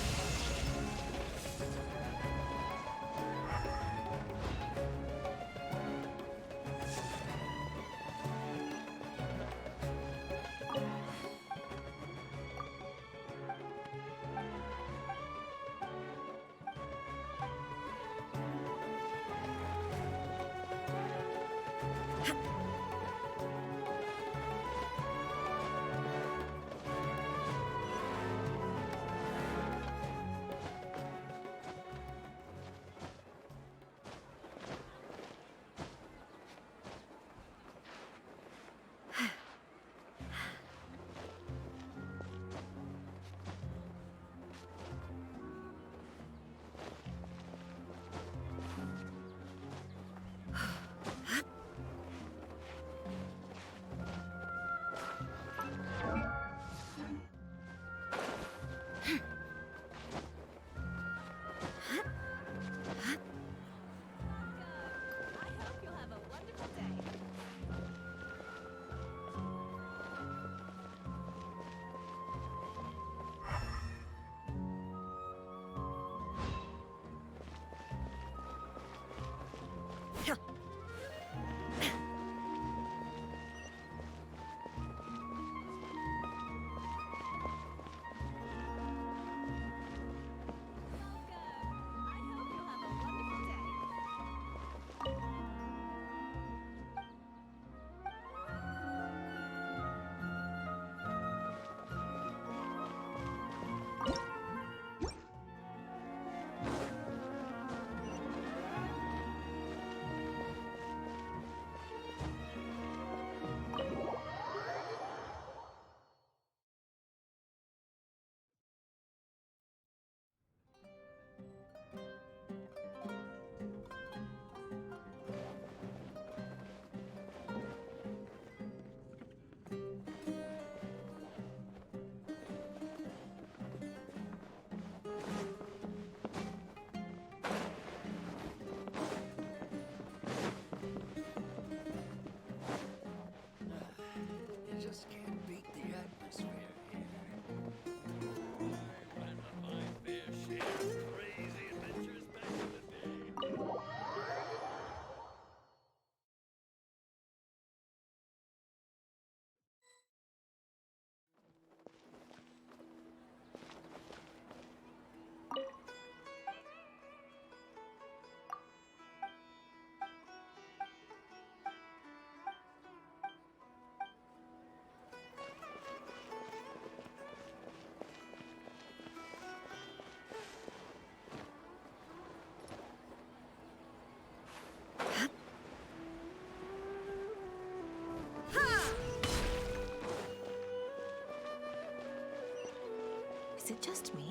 Is it just me?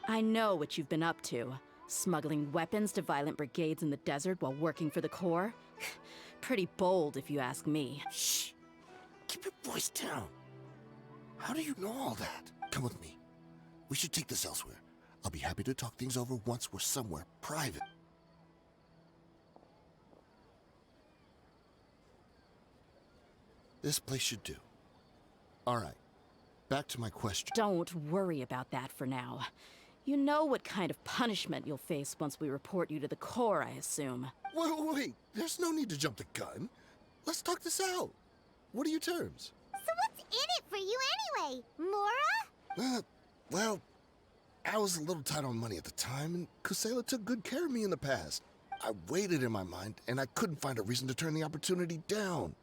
I know what you've been up to. Smuggling weapons to violent brigades in the desert while working for the Corps? Pretty bold, if you ask me. Shh! Keep your voice down. How do you know all that? Come with me. We should take this elsewhere. I'll be happy to talk things over once we're somewhere private. This place should do. All right. Back to my question. Don't worry about that for now. You know what kind of punishment you'll face once we report you to the Corps, I assume. Wait. There's no need to jump the gun. Let's talk this out. What are your terms? So what's in it for you anyway, Mora? Well, I was a little tight on money at the time, and Kusela took good care of me in the past. I weighed it in my mind, and I couldn't find a reason to turn the opportunity down.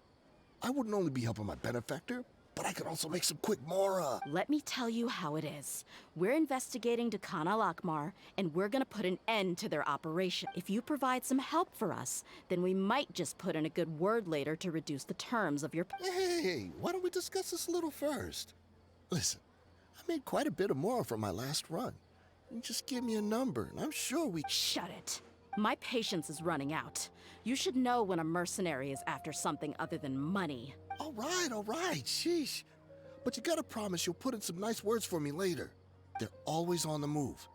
I wouldn't only be helping my benefactor, but I could also make some quick Mora. Let me tell you how it is. We're investigating Dekhan al-Akmar, and we're gonna put an end to their operation. If you provide some help for us, then we might just put in a good word later to reduce the terms of your... Hey, why don't we discuss this a little first? Listen, I made quite a bit of Mora from my last run. You just give me a number, and I'm sure we... Shut it. My patience is running out. You should know when a mercenary is after something other than money. All right, sheesh. But you gotta promise you'll put in some nice words for me later. They're always on the move.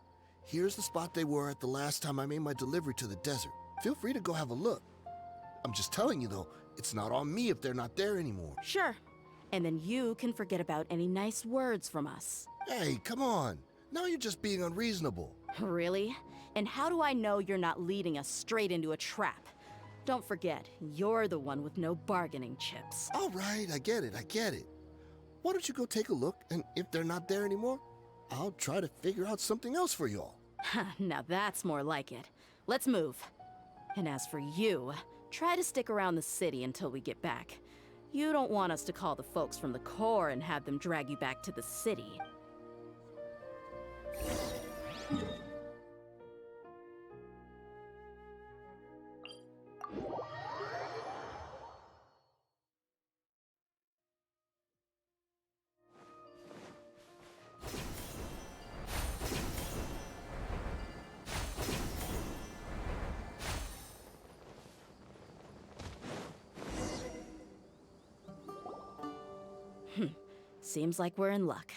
Here's the spot they were at the last time I made my delivery to the desert. Feel free to go have a look. I'm just telling you though, it's not on me if they're not there anymore. Sure. And then you can forget about any nice words from us. Hey, come on. Now you're just being unreasonable. Really? And how do I know you're not leading us straight into a trap? Don't forget, you're the one with no bargaining chips. All right, I get it. Why don't you go take a look, and if they're not there anymore, I'll try to figure out something else for y'all. Now that's more like it. Let's move. And as for you, try to stick around the city until we get back. You don't want us to call the folks from the Corps and have them drag you back to the city. Seems like we're in luck.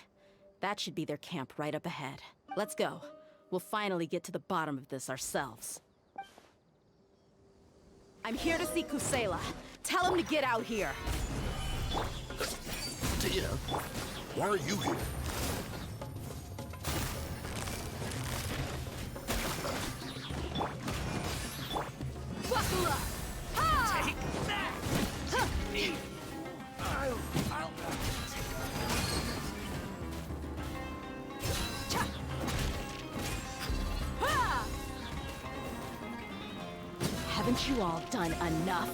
That should be their camp right up ahead. Let's go. We'll finally get to the bottom of this ourselves. I'm here to see Kusela. Tell him to get out here. Dehya, why are you here? Buckle up! Ah! Take that! Ha! Haven't you all done enough?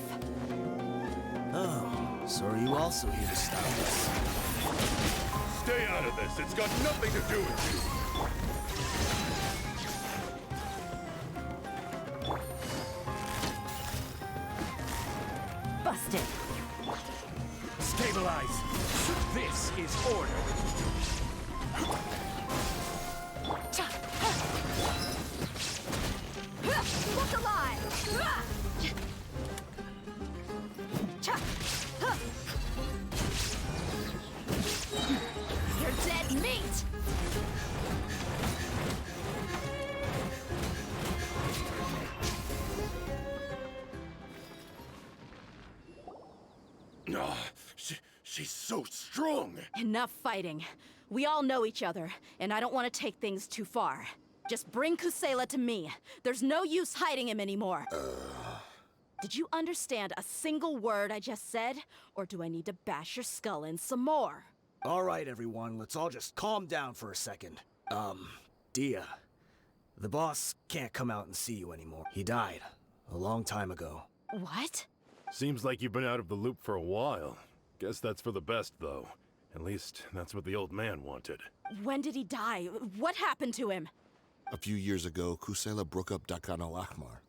Oh, so are you also here to stop us? Stay out of this. It's got nothing to do with you. Busted. Stabilize. This is order. Look alive! You're dead meat! Oh, she's so strong. Enough fighting. We all know each other, and I don't want to take things too far. Just bring Kusela to me. There's no use hiding him anymore. Did you understand a single word I just said? Or do I need to bash your skull in some more? All right, everyone, let's all just calm down for a second. Dehya, the boss can't come out and see you anymore. He died a long time ago. What? Seems like you've been out of the loop for a while. Guess that's for the best, though. At least, that's what the old man wanted. When did he die? What happened to him? A few years ago, Kusela broke up Dakan al-Ahmar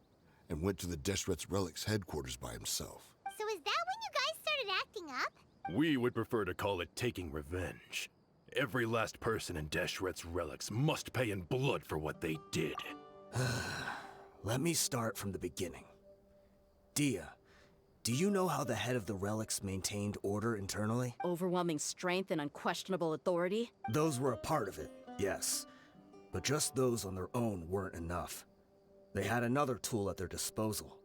and went to the Deshret's Relics headquarters by himself. So is that when you guys started acting up? We would prefer to call it taking revenge. Every last person in Deshret's Relics must pay in blood for what they did. Let me start from the beginning. Dehya, do you know how the head of the Relics maintained order internally? Overwhelming strength and unquestionable authority? Those were a part of it, yes. But just those on their own weren't enough. They had another tool at their disposal.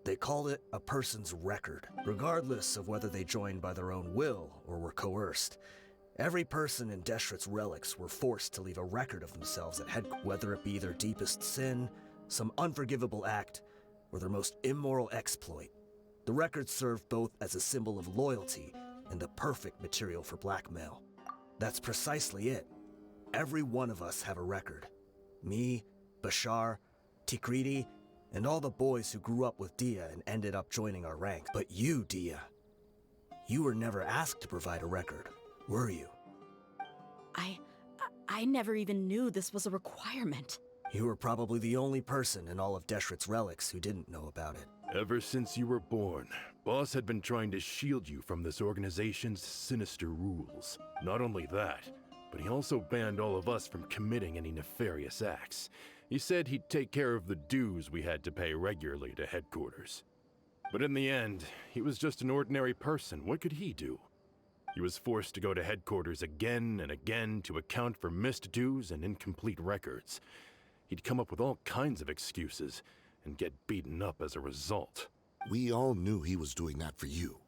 They called it a person's record, regardless of whether they joined by their own will or were coerced. Every person in Deshret's Relics were forced to leave a record of themselves at headquarters, whether it be their deepest sin, some unforgivable act, or their most immoral exploit. The record served both as a symbol of loyalty and the perfect material for blackmail. That's precisely it. Every one of us have a record. Me, Bashar, Tikriti, and all the boys who grew up with Dehya and ended up joining our ranks. But you, Dehya, you were never asked to provide a record, were you? I never even knew this was a requirement. You were probably the only person in all of Deshret's Relics who didn't know about it. Ever since you were born, Boss had been trying to shield you from this organization's sinister rules. Not only that, but he also banned all of us from committing any nefarious acts. He said he'd take care of the dues we had to pay regularly to headquarters. But in the end, he was just an ordinary person. What could he do? He was forced to go to headquarters again and again to account for missed dues and incomplete records. He'd come up with all kinds of excuses and get beaten up as a result. We all knew he was doing that for you.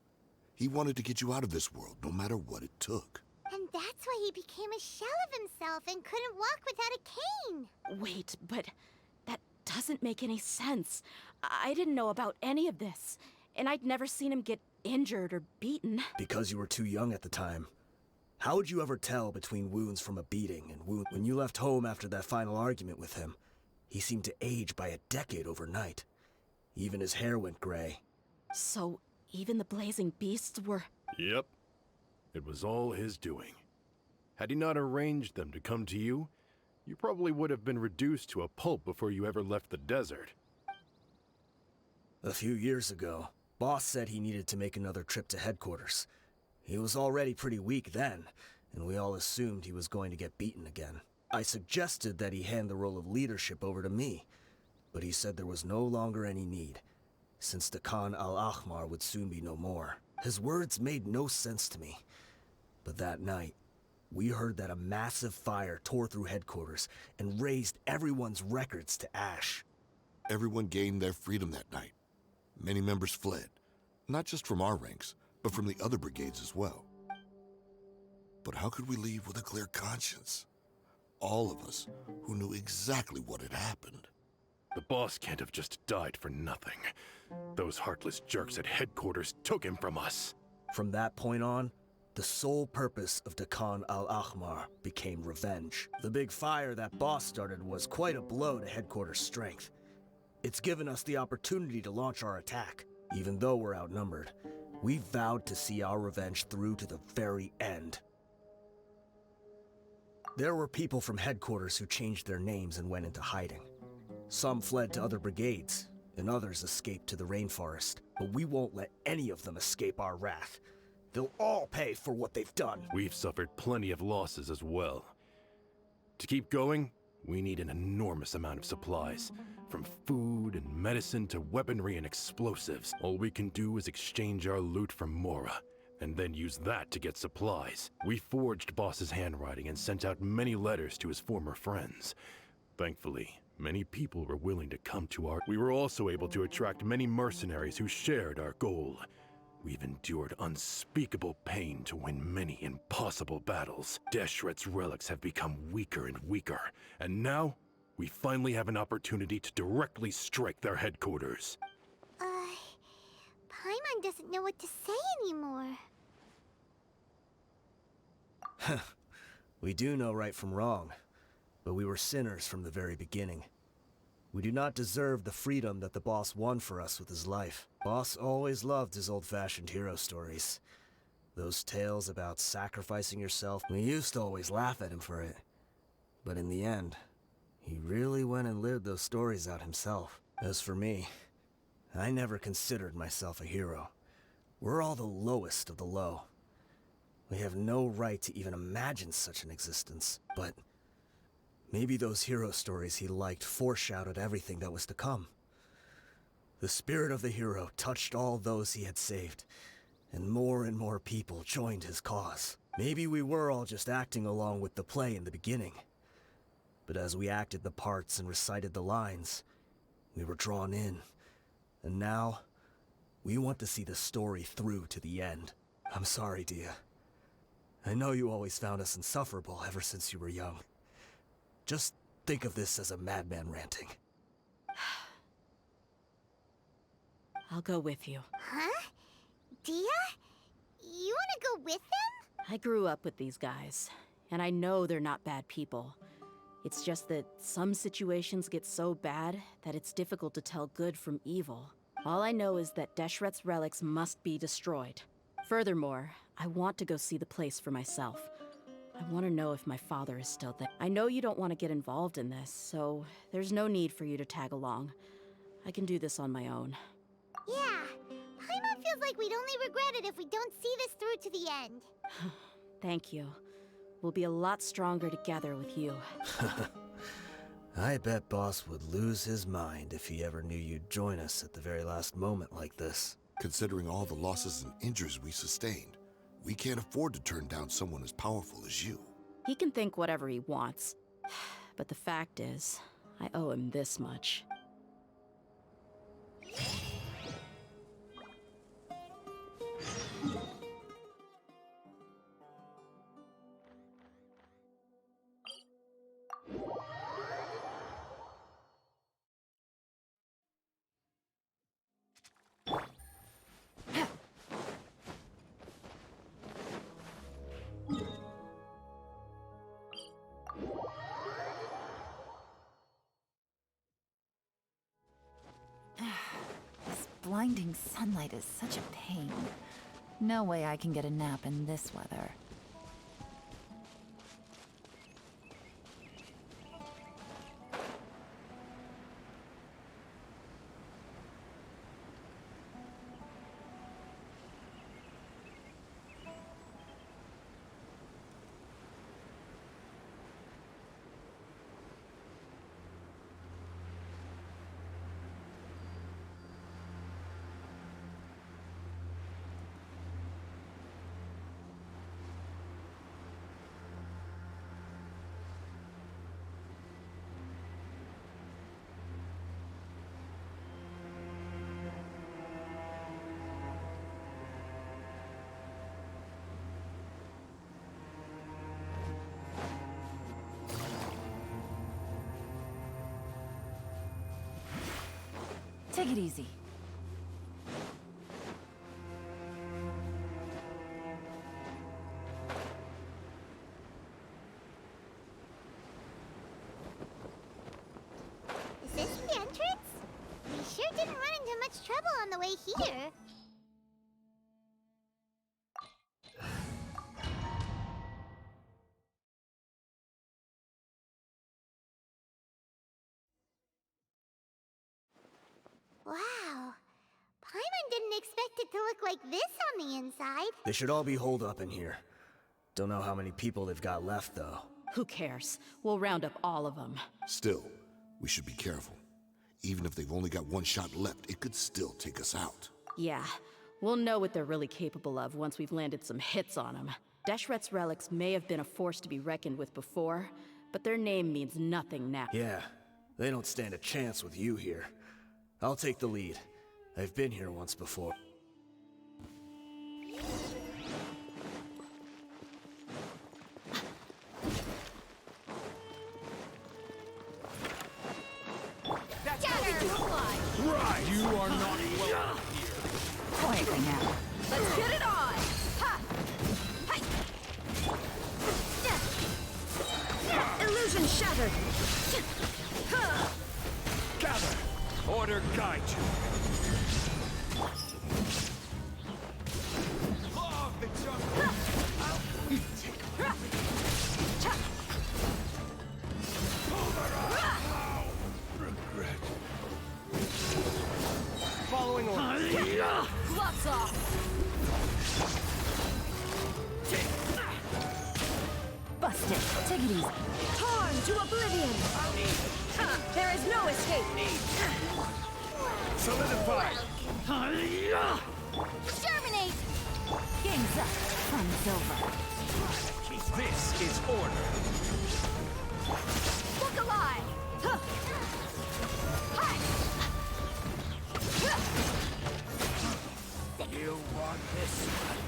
He wanted to get you out of this world, no matter what it took. And that's why he became a shell of himself and couldn't walk without a cane. Wait, but that doesn't make any sense. I didn't know about any of this, and I'd never seen him get injured or beaten. Because you were too young at the time. How would you ever tell between wounds from a beating and wound? When you left home after that final argument with him, he seemed to age by a decade overnight. Even his hair went gray. So, even the blazing beasts were... Yep. It was all his doing. Had he not arranged them to come to you, you probably would have been reduced to a pulp before you ever left the desert. A few years ago, Boss said he needed to make another trip to headquarters. He was already pretty weak then, and we all assumed he was going to get beaten again. I suggested that he hand the role of leadership over to me, but he said there was no longer any need, since the Khan al-Ahmar would soon be no more. His words made no sense to me. But that night, we heard that a massive fire tore through headquarters and razed everyone's records to ash. Everyone gained their freedom that night. Many members fled, not just from our ranks, but from the other brigades as well. But how could we leave with a clear conscience? All of us who knew exactly what had happened. The boss can't have just died for nothing. Those heartless jerks at headquarters took him from us. From that point on, the sole purpose of Khan al-Ahmar became revenge. The big fire that Boss started was quite a blow to headquarters' strength. It's given us the opportunity to launch our attack. Even though we're outnumbered, we vowed to see our revenge through to the very end. There were people from headquarters who changed their names and went into hiding. Some fled to other brigades, and others escaped to the rainforest. But we won't let any of them escape our wrath. They'll all pay for what they've done. We've suffered plenty of losses as well. To keep going, we need an enormous amount of supplies. From food and medicine to weaponry and explosives. All we can do is exchange our loot from Mora, and then use that to get supplies. We forged Boss's handwriting and sent out many letters to his former friends. Thankfully, many people were willing to come to our... We were also able to attract many mercenaries who shared our goal. We've endured unspeakable pain to win many impossible battles. Deshret's relics have become weaker and weaker, and now we finally have an opportunity to directly strike their headquarters. Paimon doesn't know what to say anymore. We do know right from wrong, but we were sinners from the very beginning. We do not deserve the freedom that the boss won for us with his life. Boss always loved his old-fashioned hero stories. Those tales about sacrificing yourself, we used to always laugh at him for it. But in the end, he really went and lived those stories out himself. As for me, I never considered myself a hero. We're all the lowest of the low. We have no right to even imagine such an existence, but maybe those hero stories he liked foreshadowed everything that was to come. The spirit of the hero touched all those he had saved, and more people joined his cause. Maybe we were all just acting along with the play in the beginning. But as we acted the parts and recited the lines, we were drawn in. And now, we want to see the story through to the end. I'm sorry, Dehya. I know you always found us insufferable ever since you were young. Just think of this as a madman ranting. I'll go with you. Huh? Dehya? You wanna go with them? I grew up with these guys, and I know they're not bad people. It's just that some situations get so bad that it's difficult to tell good from evil. All I know is that Deshret's relics must be destroyed. Furthermore, I want to go see the place for myself. I want to know if my father is still there. I know you don't want to get involved in this, so there's no need for you to tag along. I can do this on my own. Yeah, Paimon feels like we'd only regret it if we don't see this through to the end. Thank you. We'll be a lot stronger together with you. I bet Boss would lose his mind if he ever knew you'd join us at the very last moment like this. Considering all the losses and injuries we sustained, we can't afford to turn down someone as powerful as you. He can think whatever he wants. But the fact is, I owe him this much. This blinding sunlight is such a pain. No way I can get a nap in this weather. Take it easy. Is this the entrance? We sure didn't run into much trouble on the way here. Wow. Paimon didn't expect it to look like this on the inside. They should all be holed up in here. Don't know how many people they've got left, though. Who cares? We'll round up all of them. Still, we should be careful. Even if they've only got one shot left, it could still take us out. Yeah, we'll know what they're really capable of once we've landed some hits on them. Deshret's relics may have been a force to be reckoned with before, but their name means nothing now. Yeah, they don't stand a chance with you here. I'll take the lead. I've been here once before. Right! You are not welcome here. Quietly now. Let's get it on! Ha! Hi! Illusion shattered! Gather! Order guide you! Love the jungle! Regret. Following orders. Gloves off! Busted. Take it easy. Torn to oblivion! There is no escape! Solidify! Exterminate! Game's up. Fun's over. This is order. Look alive! Huh. Hi! You want this one?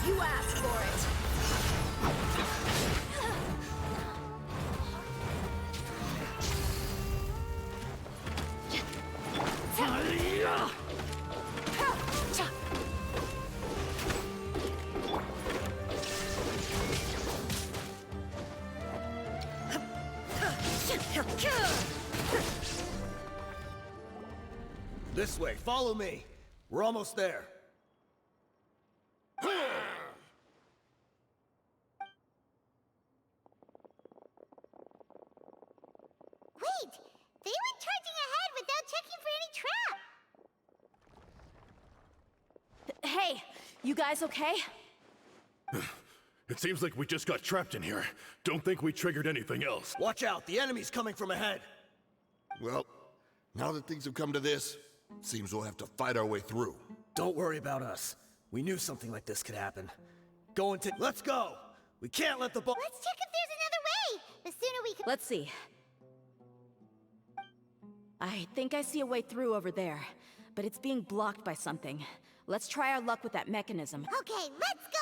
You asked for it! This way, follow me. We're almost there. Wait! They went charging ahead without checking for any trap! Hey, you guys okay? It seems like we just got trapped in here. Don't think we triggered anything else. Watch out, the enemy's coming from ahead. Well, now that things have come to this, seems we'll have to fight our way through. Don't worry about us. We knew something like this could happen. Let's go! We can't let the ball— Let's check if there's another way! The sooner we can— Let's see. I think I see a way through over there, but it's being blocked by something. Let's try our luck with that mechanism. Okay, let's go!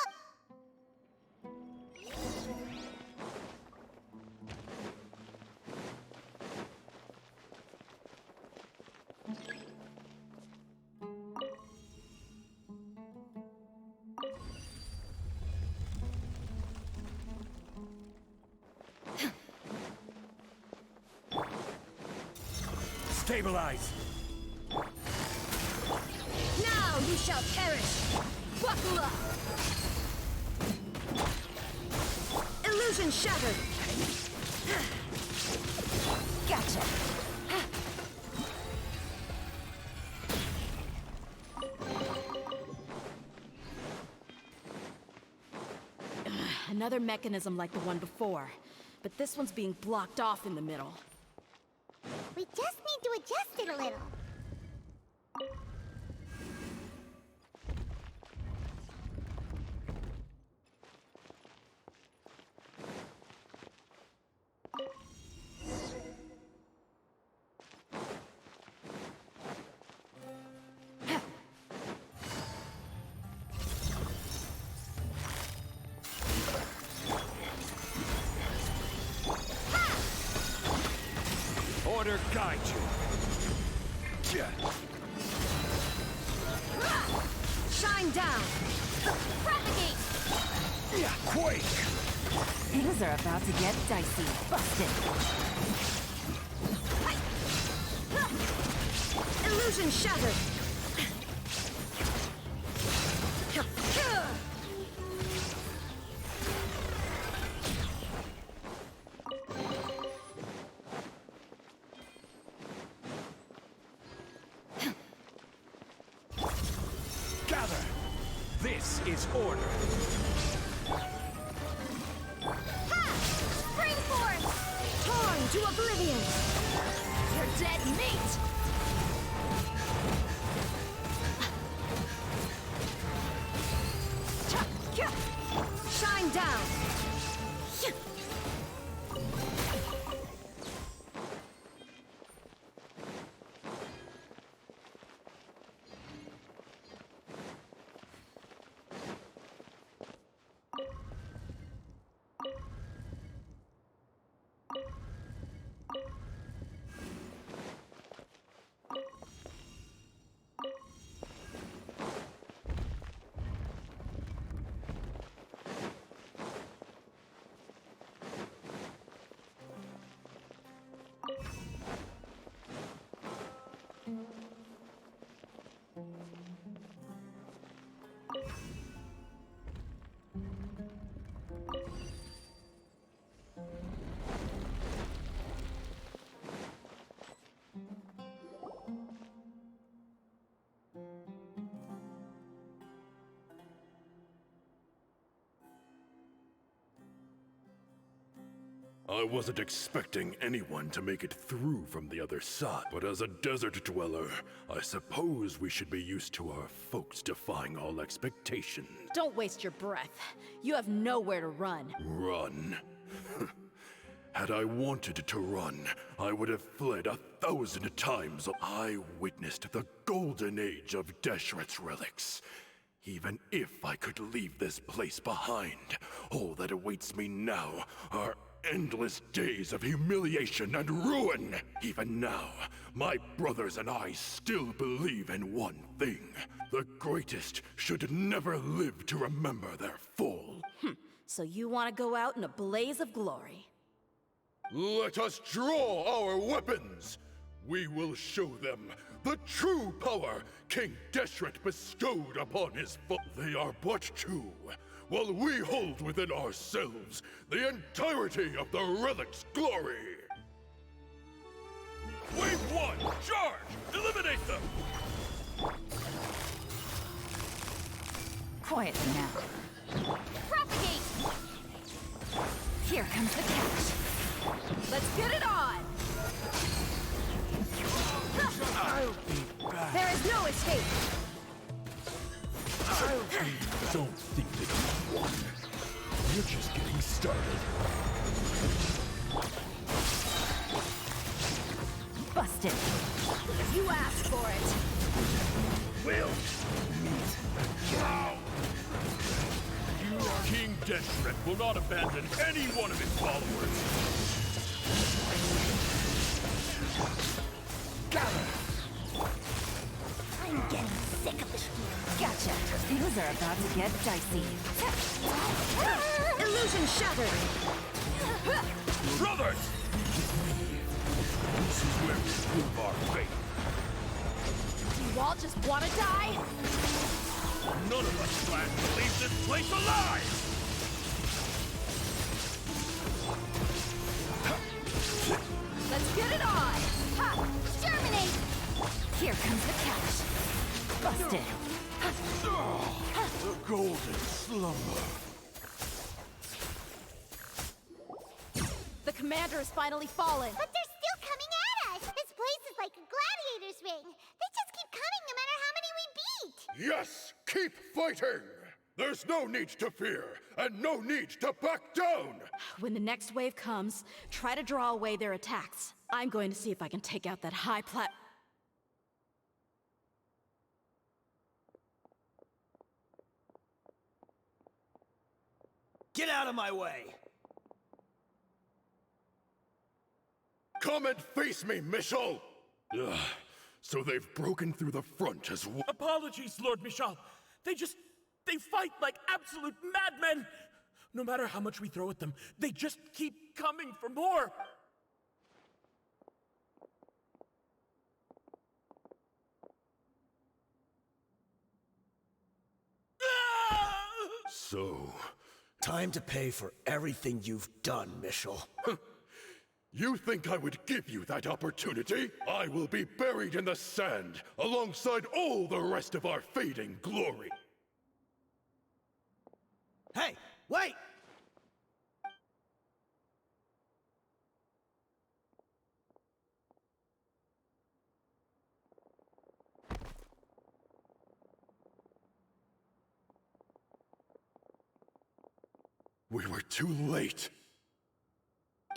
Stabilize! Now you shall perish! Buckle up! Illusion shattered! Gotcha! Another mechanism like the one before, but this one's being blocked off in the middle. We just need to adjust it a little. Order guide you. Yeah. Shine down! Propagate! Yeah, quake! Things are about to get dicey. Busted. Illusion shattered! Gather! This is order. Spring force! Torn to oblivion! You're dead meat! Shine down! I wasn't expecting anyone to make it through from the other side, but as a desert dweller, I suppose we should be used to our folks defying all expectations. Don't waste your breath. You have nowhere to run. Run? Had I wanted to run, I would have fled 1,000 times. I witnessed the golden age of Deshret's relics. Even if I could leave this place behind, all that awaits me now are endless days of humiliation and ruin. Even now, my brothers and I still believe in one thing. The greatest should never live to remember their fall. So you want to go out in a blaze of glory. Let us draw our weapons! We will show them the true power King Deshret bestowed upon his foe. They are but two, while we hold within ourselves the entirety of the relic's glory. Wave 1, charge! Eliminate them! Quietly now. Propagate! Don't think that you won. You're just getting started. Busted. You asked for it. Will meet now. King Deshret will not abandon any one of his followers. Gather. I'm getting sick of it. Gotcha. Things are about to get dicey. Illusion shattered. Brothers! This is where we prove our faith. You all just want to die? None of us plan to leave this place alive! Let's get it on! Ha! Exterminate! Here comes the catch. Busted. The golden slumber. The commander has finally fallen. But they're still coming at us! This place is like a gladiator's ring. They just keep coming no matter how many we beat! Yes, keep fighting! There's no need to fear, and no need to back down! When the next wave comes, try to draw away their attacks. I'm going to see if I can take out that high plat... Get out of my way! Come and face me, Michel! Ugh, so they've broken through the front as well. Apologies, Lord Michal. They fight like absolute madmen. No matter how much we throw at them, they just keep coming for more. So... Time to pay for everything you've done, Michel. You think I would give you that opportunity? I will be buried in the sand, alongside all the rest of our fading glory. Hey, wait! We were too late.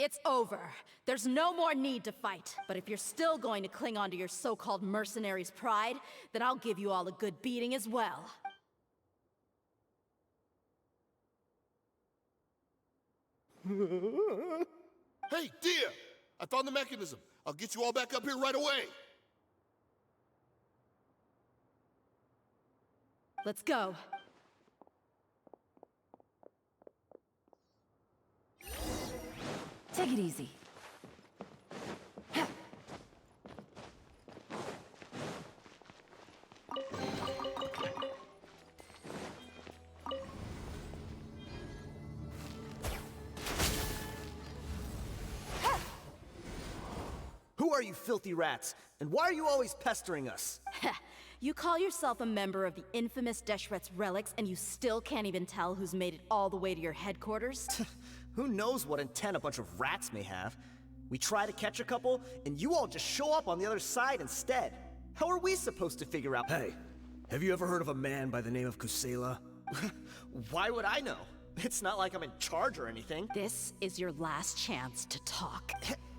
It's over. There's no more need to fight. But if you're still going to cling on to your so-called mercenary's pride, then I'll give you all a good beating as well. Hey, Dehya! I found the mechanism. I'll get you all back up here right away. Let's go. Take it easy. Who are you filthy rats? And why are you always pestering us? You call yourself a member of the infamous Deshret's relics, and you still can't even tell who's made it all the way to your headquarters? Who knows what intent a bunch of rats may have? We try to catch a couple, and you all just show up on the other side instead. How are we supposed to figure out— Hey, have you ever heard of a man by the name of Kusela? Why would I know? It's not like I'm in charge or anything. This is your last chance to talk.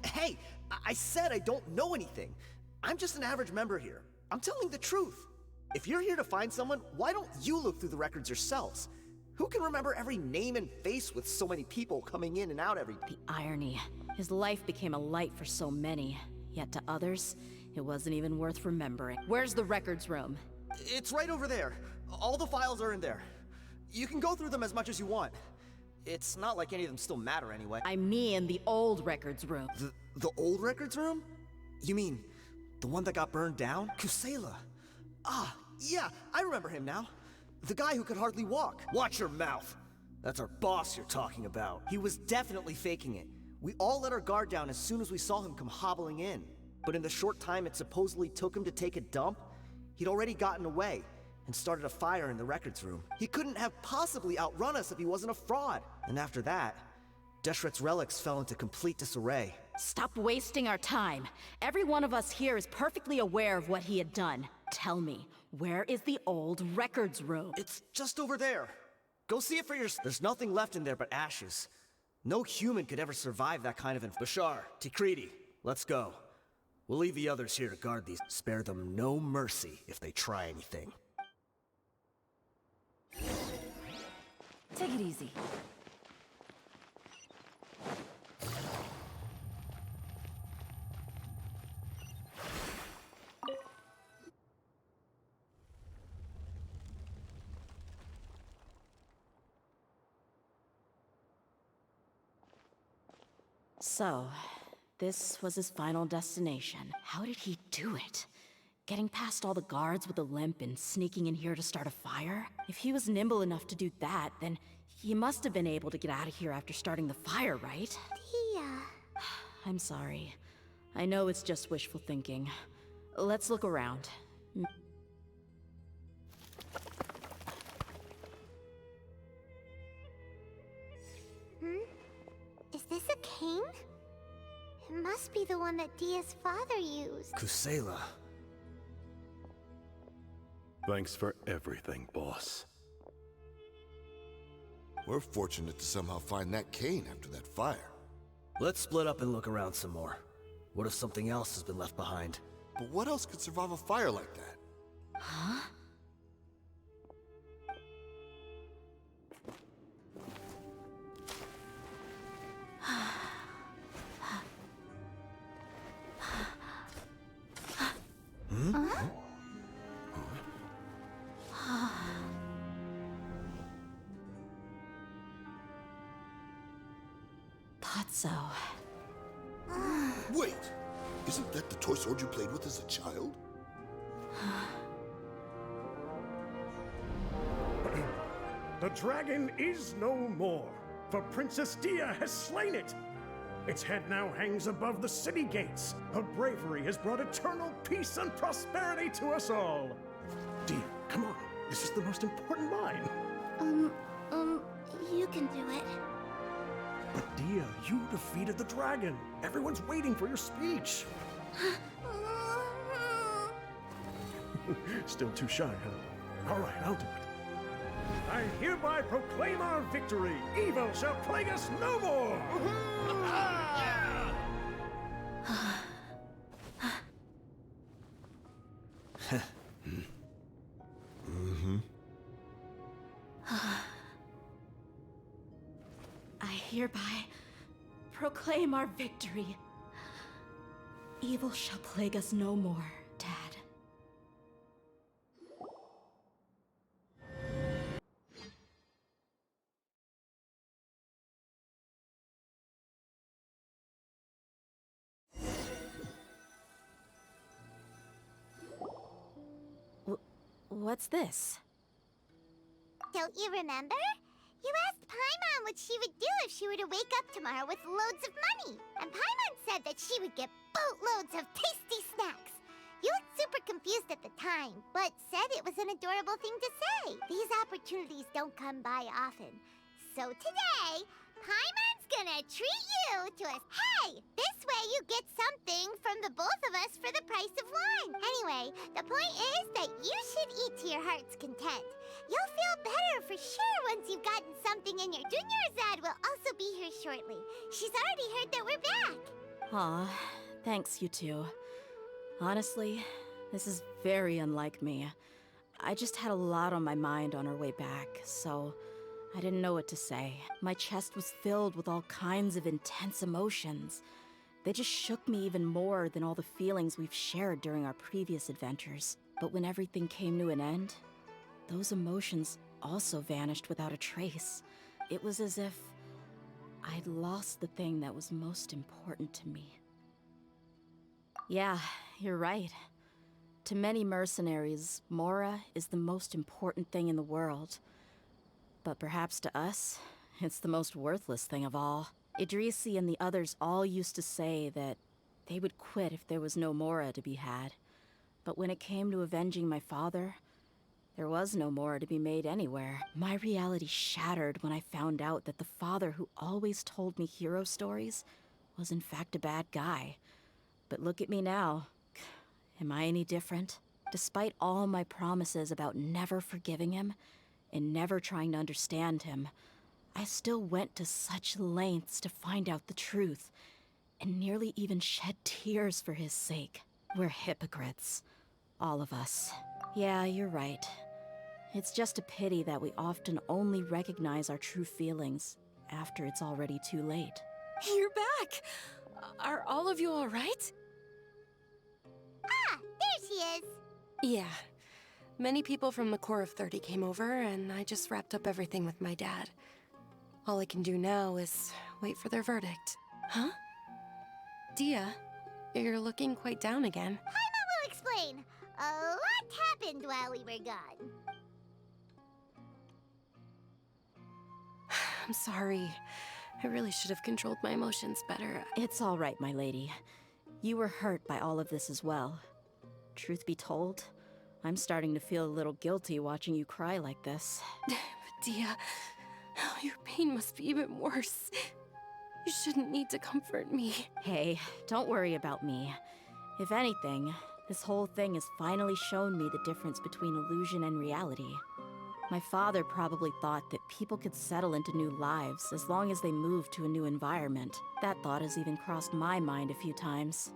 Hey, I said I don't know anything. I'm just an average member here. I'm telling the truth. If you're here to find someone, why don't you look through the records yourselves? Who can remember every name and face with so many people coming in and out every day? The irony. His life became a light for so many, yet to others, it wasn't even worth remembering. Where's the records room? It's right over there. All the files are in there. You can go through them as much as you want. It's not like any of them still matter anyway. I mean the old records room. The old records room? You mean the one that got burned down? Kusela. Ah, yeah, I remember him now. The guy who could hardly walk. Watch your mouth. That's our boss you're talking about. He was definitely faking it. We all let our guard down as soon as we saw him come hobbling in. But in the short time it supposedly took him to take a dump, he'd already gotten away and started a fire in the records room. He couldn't have possibly outrun us if he wasn't a fraud. And after that, Deshret's relics fell into complete disarray. Stop wasting our time. Every one of us here is perfectly aware of what he had done. Tell me, Where is the old records room? It's just over there. Go see it for yourself. There's nothing left in there but ashes. No human could ever survive that kind of Bashar, Tikriti, let's go. We'll leave the others here to guard these. Spare them no mercy if they try anything. Take it easy. So, this was his final destination. How did he do it? Getting past all the guards with a limp and sneaking in here to start a fire? If he was nimble enough to do that, then he must have been able to get out of here after starting the fire, right? Dehya. I'm sorry. I know it's just wishful thinking. Let's look around. Is this a cane? It must be the one that Dehya's father used. Kusela. Thanks for everything, boss. We're fortunate to somehow find that cane after that fire. Let's split up and look around some more. What if something else has been left behind? But what else could survive a fire like that? Huh? Thought so. Wait! Isn't that the toy sword you played with as a child? The dragon is no more, for Princess Dehya has slain it. Its head now hangs above the city gates. Her bravery has brought eternal peace and prosperity to us all. Dehya, come on. This is the most important line. You can do it. But Dehya, you defeated the dragon. Everyone's waiting for your speech. Still too shy, huh? All right, I'll do it. I hereby proclaim our victory. Evil shall plague us no more. I hereby proclaim our victory. Evil shall plague us no more, Dad. What's this? Don't you remember? You asked Paimon what she would do if she were to wake up tomorrow with loads of money. And Paimon said that she would get boatloads of tasty snacks. You looked super confused at the time, but said it was an adorable thing to say. These opportunities don't come by often. So today, Paimon's gonna treat you to a... Hey! This way you get something from the both of us for the price of one. Anyway, the point is that you should eat to your heart's content. You'll feel better for sure once you've gotten something, and your junior Azad will also be here shortly. She's already heard that we're back. Aw, thanks, you two. Honestly, this is very unlike me. I just had a lot on my mind on our way back, so I didn't know what to say. My chest was filled with all kinds of intense emotions. They just shook me even more than all the feelings we've shared during our previous adventures. But when everything came to an end, those emotions also vanished without a trace. It was as if I'd lost the thing that was most important to me. Yeah, you're right. To many mercenaries, Mora is the most important thing in the world. But perhaps to us, it's the most worthless thing of all. Idrisi and the others all used to say that they would quit if there was no Mora to be had. But when it came to avenging my father, there was no Mora to be made anywhere. My reality shattered when I found out that the father who always told me hero stories was in fact a bad guy. But look at me now. Am I any different? Despite all my promises about never forgiving him and never trying to understand him, I still went to such lengths to find out the truth, and nearly even shed tears for his sake. We're hypocrites. All of us. Yeah, you're right. It's just a pity that we often only recognize our true feelings after it's already too late. You're back! Are all of you alright? Ah, there she is. Yeah. Many people from the Corps of 30 came over, and I just wrapped up everything with my dad. All I can do now is wait for their verdict. Huh? Dehya, you're looking quite down again. Paimon will explain. A lot happened while we were gone. I'm sorry. I really should have controlled my emotions better. It's all right, my lady. You were hurt by all of this as well. Truth be told, I'm starting to feel a little guilty watching you cry like this. But Dehya, your pain must be even worse. You shouldn't need to comfort me. Hey, don't worry about me. If anything, this whole thing has finally shown me the difference between illusion and reality. My father probably thought that people could settle into new lives as long as they moved to a new environment. That thought has even crossed my mind a few times.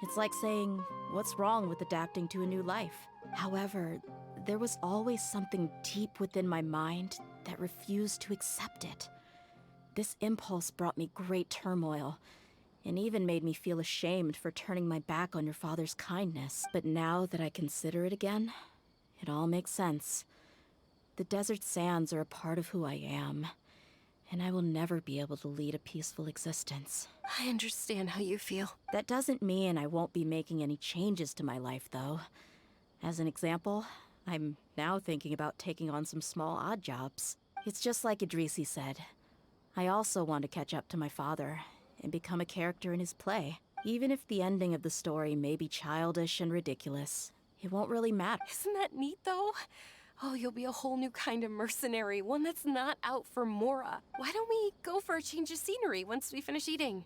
It's like saying, what's wrong with adapting to a new life? However, there was always something deep within my mind that refused to accept it. This impulse brought me great turmoil, and even made me feel ashamed for turning my back on your father's kindness. But now that I consider it again, it all makes sense. The desert sands are a part of who I am, and I will never be able to lead a peaceful existence. I understand how you feel. That doesn't mean I won't be making any changes to my life, though. As an example, I'm now thinking about taking on some small odd jobs. It's just like Idrisi said. I also want to catch up to my father and become a character in his play. Even if the ending of the story may be childish and ridiculous, it won't really matter. Isn't that neat, though? Oh, you'll be a whole new kind of mercenary, one that's not out for Mora. Why don't we go for a change of scenery once we finish eating?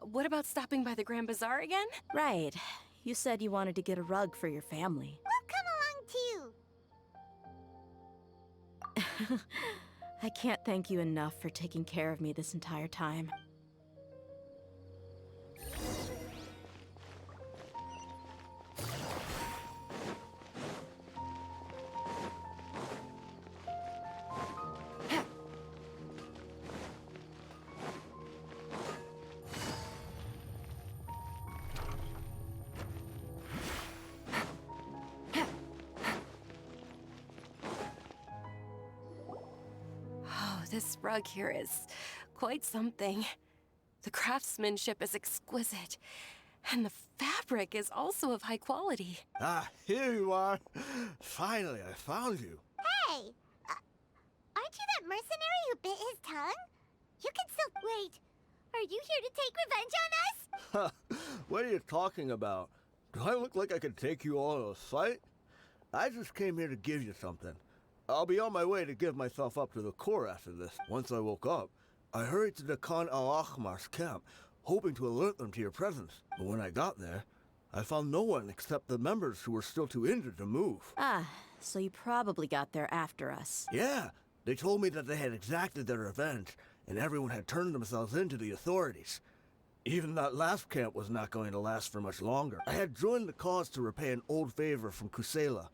What about stopping by the Grand Bazaar again? Right. You said you wanted to get a rug for your family. We'll come along too. I can't thank you enough for taking care of me this entire time. This rug here is quite something. The craftsmanship is exquisite, and the fabric is also of high quality. Ah, here you are. Finally, I found you. Hey! Aren't you that mercenary who bit his tongue? You can still... Wait, are you here to take revenge on us? What are you talking about? Do I look like I could take you all in a fight? I just came here to give you something. I'll be on my way to give myself up to the Corps after this. Once I woke up, I hurried to the Khan al-Ahmar's camp, hoping to alert them to your presence. But when I got there, I found no one except the members who were still too injured to move. Ah, so you probably got there after us. Yeah, they told me that they had exacted their revenge, and everyone had turned themselves in to the authorities. Even that last camp was not going to last for much longer. I had joined the cause to repay an old favor from Kusela.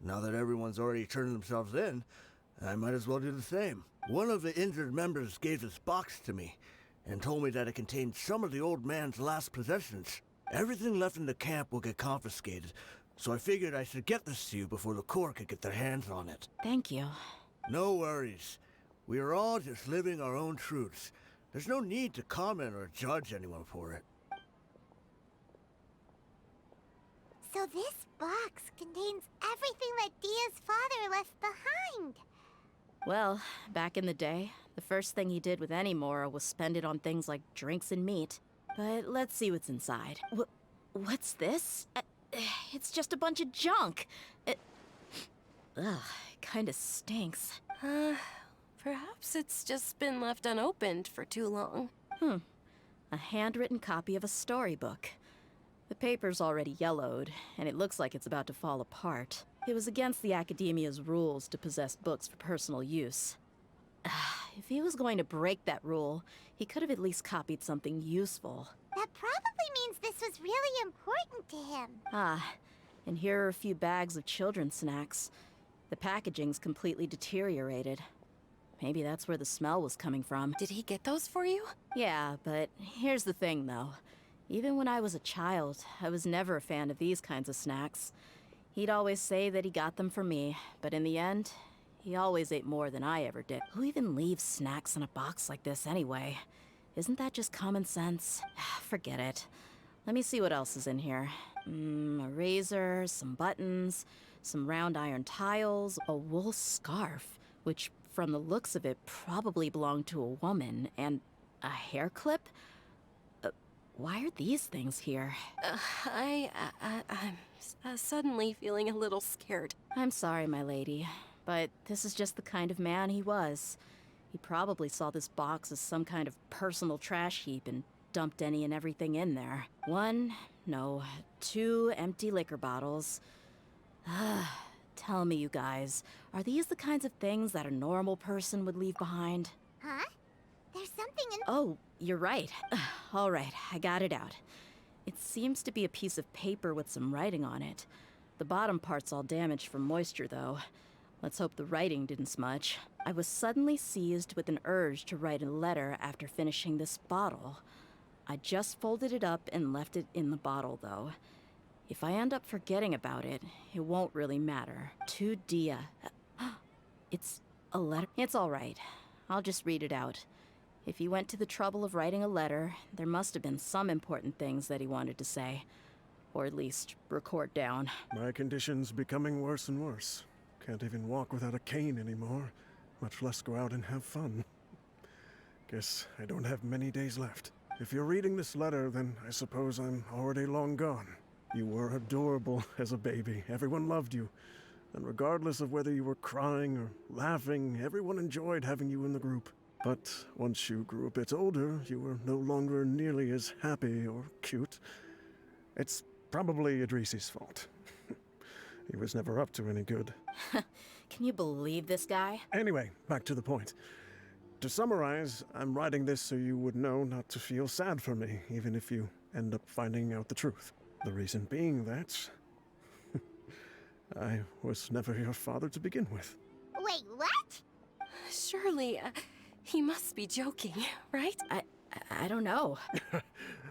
Now that everyone's already turned themselves in, I might as well do the same. One of the injured members gave this box to me and told me that it contained some of the old man's last possessions. Everything left in the camp will get confiscated, so I figured I should get this to you before the Corps could get their hands on it. Thank you. No worries. We are all just living our own truths. There's no need to comment or judge anyone for it. So this box contains everything that Dehya's father left behind. Well, back in the day, the first thing he did with any Mora was spend it on things like drinks and meat. But let's see what's inside. What's this? It's just a bunch of junk. Ugh, it kinda stinks. Perhaps it's just been left unopened for too long. A handwritten copy of a storybook. The paper's already yellowed, and it looks like it's about to fall apart. It was against the Academia's rules to possess books for personal use. If he was going to break that rule, he could have at least copied something useful. That probably means this was really important to him. Ah, and here are a few bags of children's snacks. The packaging's completely deteriorated. Maybe that's where the smell was coming from. Did he get those for you? Yeah, but here's the thing, though. Even when I was a child, I was never a fan of these kinds of snacks. He'd always say that he got them for me, but in the end, he always ate more than I ever did. Who even leaves snacks in a box like this anyway? Isn't that just common sense? Forget it. Let me see what else is in here. A razor, some buttons, some round iron tiles, a wool scarf, which from the looks of it probably belonged to a woman, and a hair clip? Why are these things here? I'm suddenly feeling a little scared. I'm sorry, my lady, but this is just the kind of man he was. He probably saw this box as some kind of personal trash heap and dumped any and everything in there. 2 empty liquor bottles. Tell me, you guys, are these the kinds of things that a normal person would leave behind? Huh? There's something in... Oh, you're right. All right, I got it out. It seems to be a piece of paper with some writing on it. The bottom part's all damaged from moisture, though. Let's hope the writing didn't smudge. I was suddenly seized with an urge to write a letter after finishing this bottle. I just folded it up and left it in the bottle, though. If I end up forgetting about it, it won't really matter. To Dehya. It's a letter. It's all right. I'll just read it out. If he went to the trouble of writing a letter, there must have been some important things that he wanted to say. Or at least record down. My condition's becoming worse and worse. Can't even walk without a cane anymore, much less go out and have fun. Guess I don't have many days left. If you're reading this letter, then I suppose I'm already long gone. You were adorable as a baby. Everyone loved you. And regardless of whether you were crying or laughing, everyone enjoyed having you in the group. But once you grew a bit older, you were no longer nearly as happy or cute. It's probably Idrisi's fault. He was never up to any good. Can you believe this guy? Anyway, back to the point. To summarize, I'm writing this so you would know not to feel sad for me, even if you end up finding out the truth. The reason being that I was never your father to begin with. Wait, what? Surely, he must be joking, right? I don't know.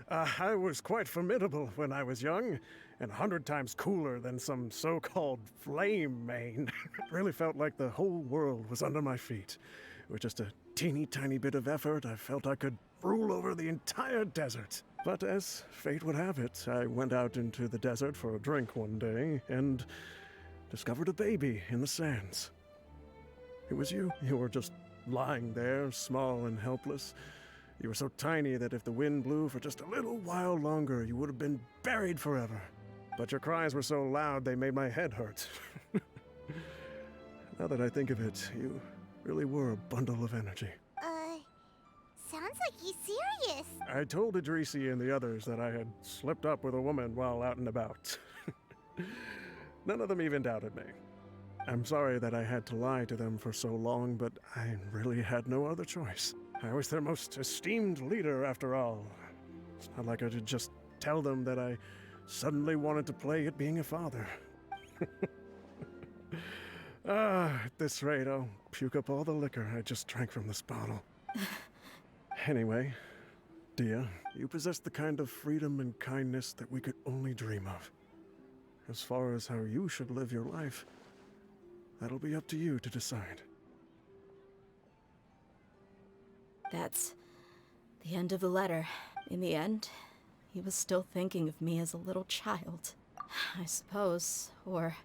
I was quite formidable when I was young, and 100 times cooler than some so-called flame main. It really felt like the whole world was under my feet. With just a teeny tiny bit of effort, I felt I could rule over the entire desert. But as fate would have it, I went out into the desert for a drink one day, and discovered a baby in the sands. It was you. You were just lying there, small and helpless. You were so tiny that if the wind blew for just a little while longer, you would have been buried forever. But your cries were so loud they made my head hurt. Now that I think of it, you really were a bundle of energy. Sounds like he's serious. I told Idrisi and the others that I had slipped up with a woman while out and about. None of them even doubted me. I'm sorry that I had to lie to them for so long, but I really had no other choice. I was their most esteemed leader, after all. It's not like I could just tell them that I suddenly wanted to play at being a father. At this rate, I'll puke up all the liquor I just drank from this bottle. Anyway, Dehya, you possess the kind of freedom and kindness that we could only dream of. As far as how you should live your life, that'll be up to you to decide. That's the end of the letter. In the end, he was still thinking of me as a little child. I suppose, or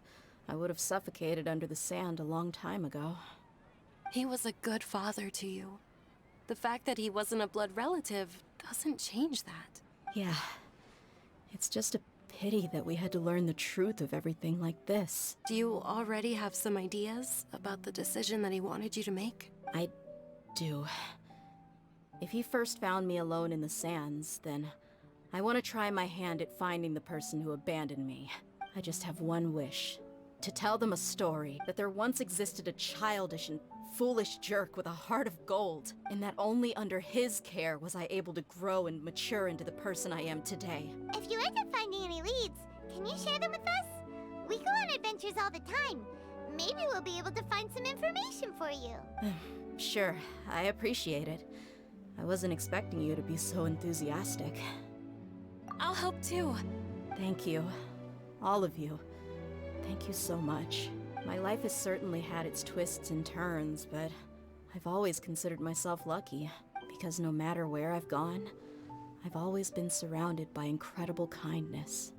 I would have suffocated under the sand a long time ago. He was a good father to you. The fact that he wasn't a blood relative doesn't change that. Yeah. It's just a pity that we had to learn the truth of everything like this. Do you already have some ideas about the decision that he wanted you to make? I do. If he first found me alone in the sands, then I want to try my hand at finding the person who abandoned me. I just have one wish. To tell them a story, that there once existed a childish and foolish jerk with a heart of gold, and that only under his care was I able to grow and mature into the person I am today. If you end up finding any leads, can you share them with us? We go on adventures all the time. Maybe we'll be able to find some information for you. Sure, I appreciate it. I wasn't expecting you to be so enthusiastic. I'll help too. Thank you. All of you. Thank you so much. My life has certainly had its twists and turns, but I've always considered myself lucky, because no matter where I've gone, I've always been surrounded by incredible kindness.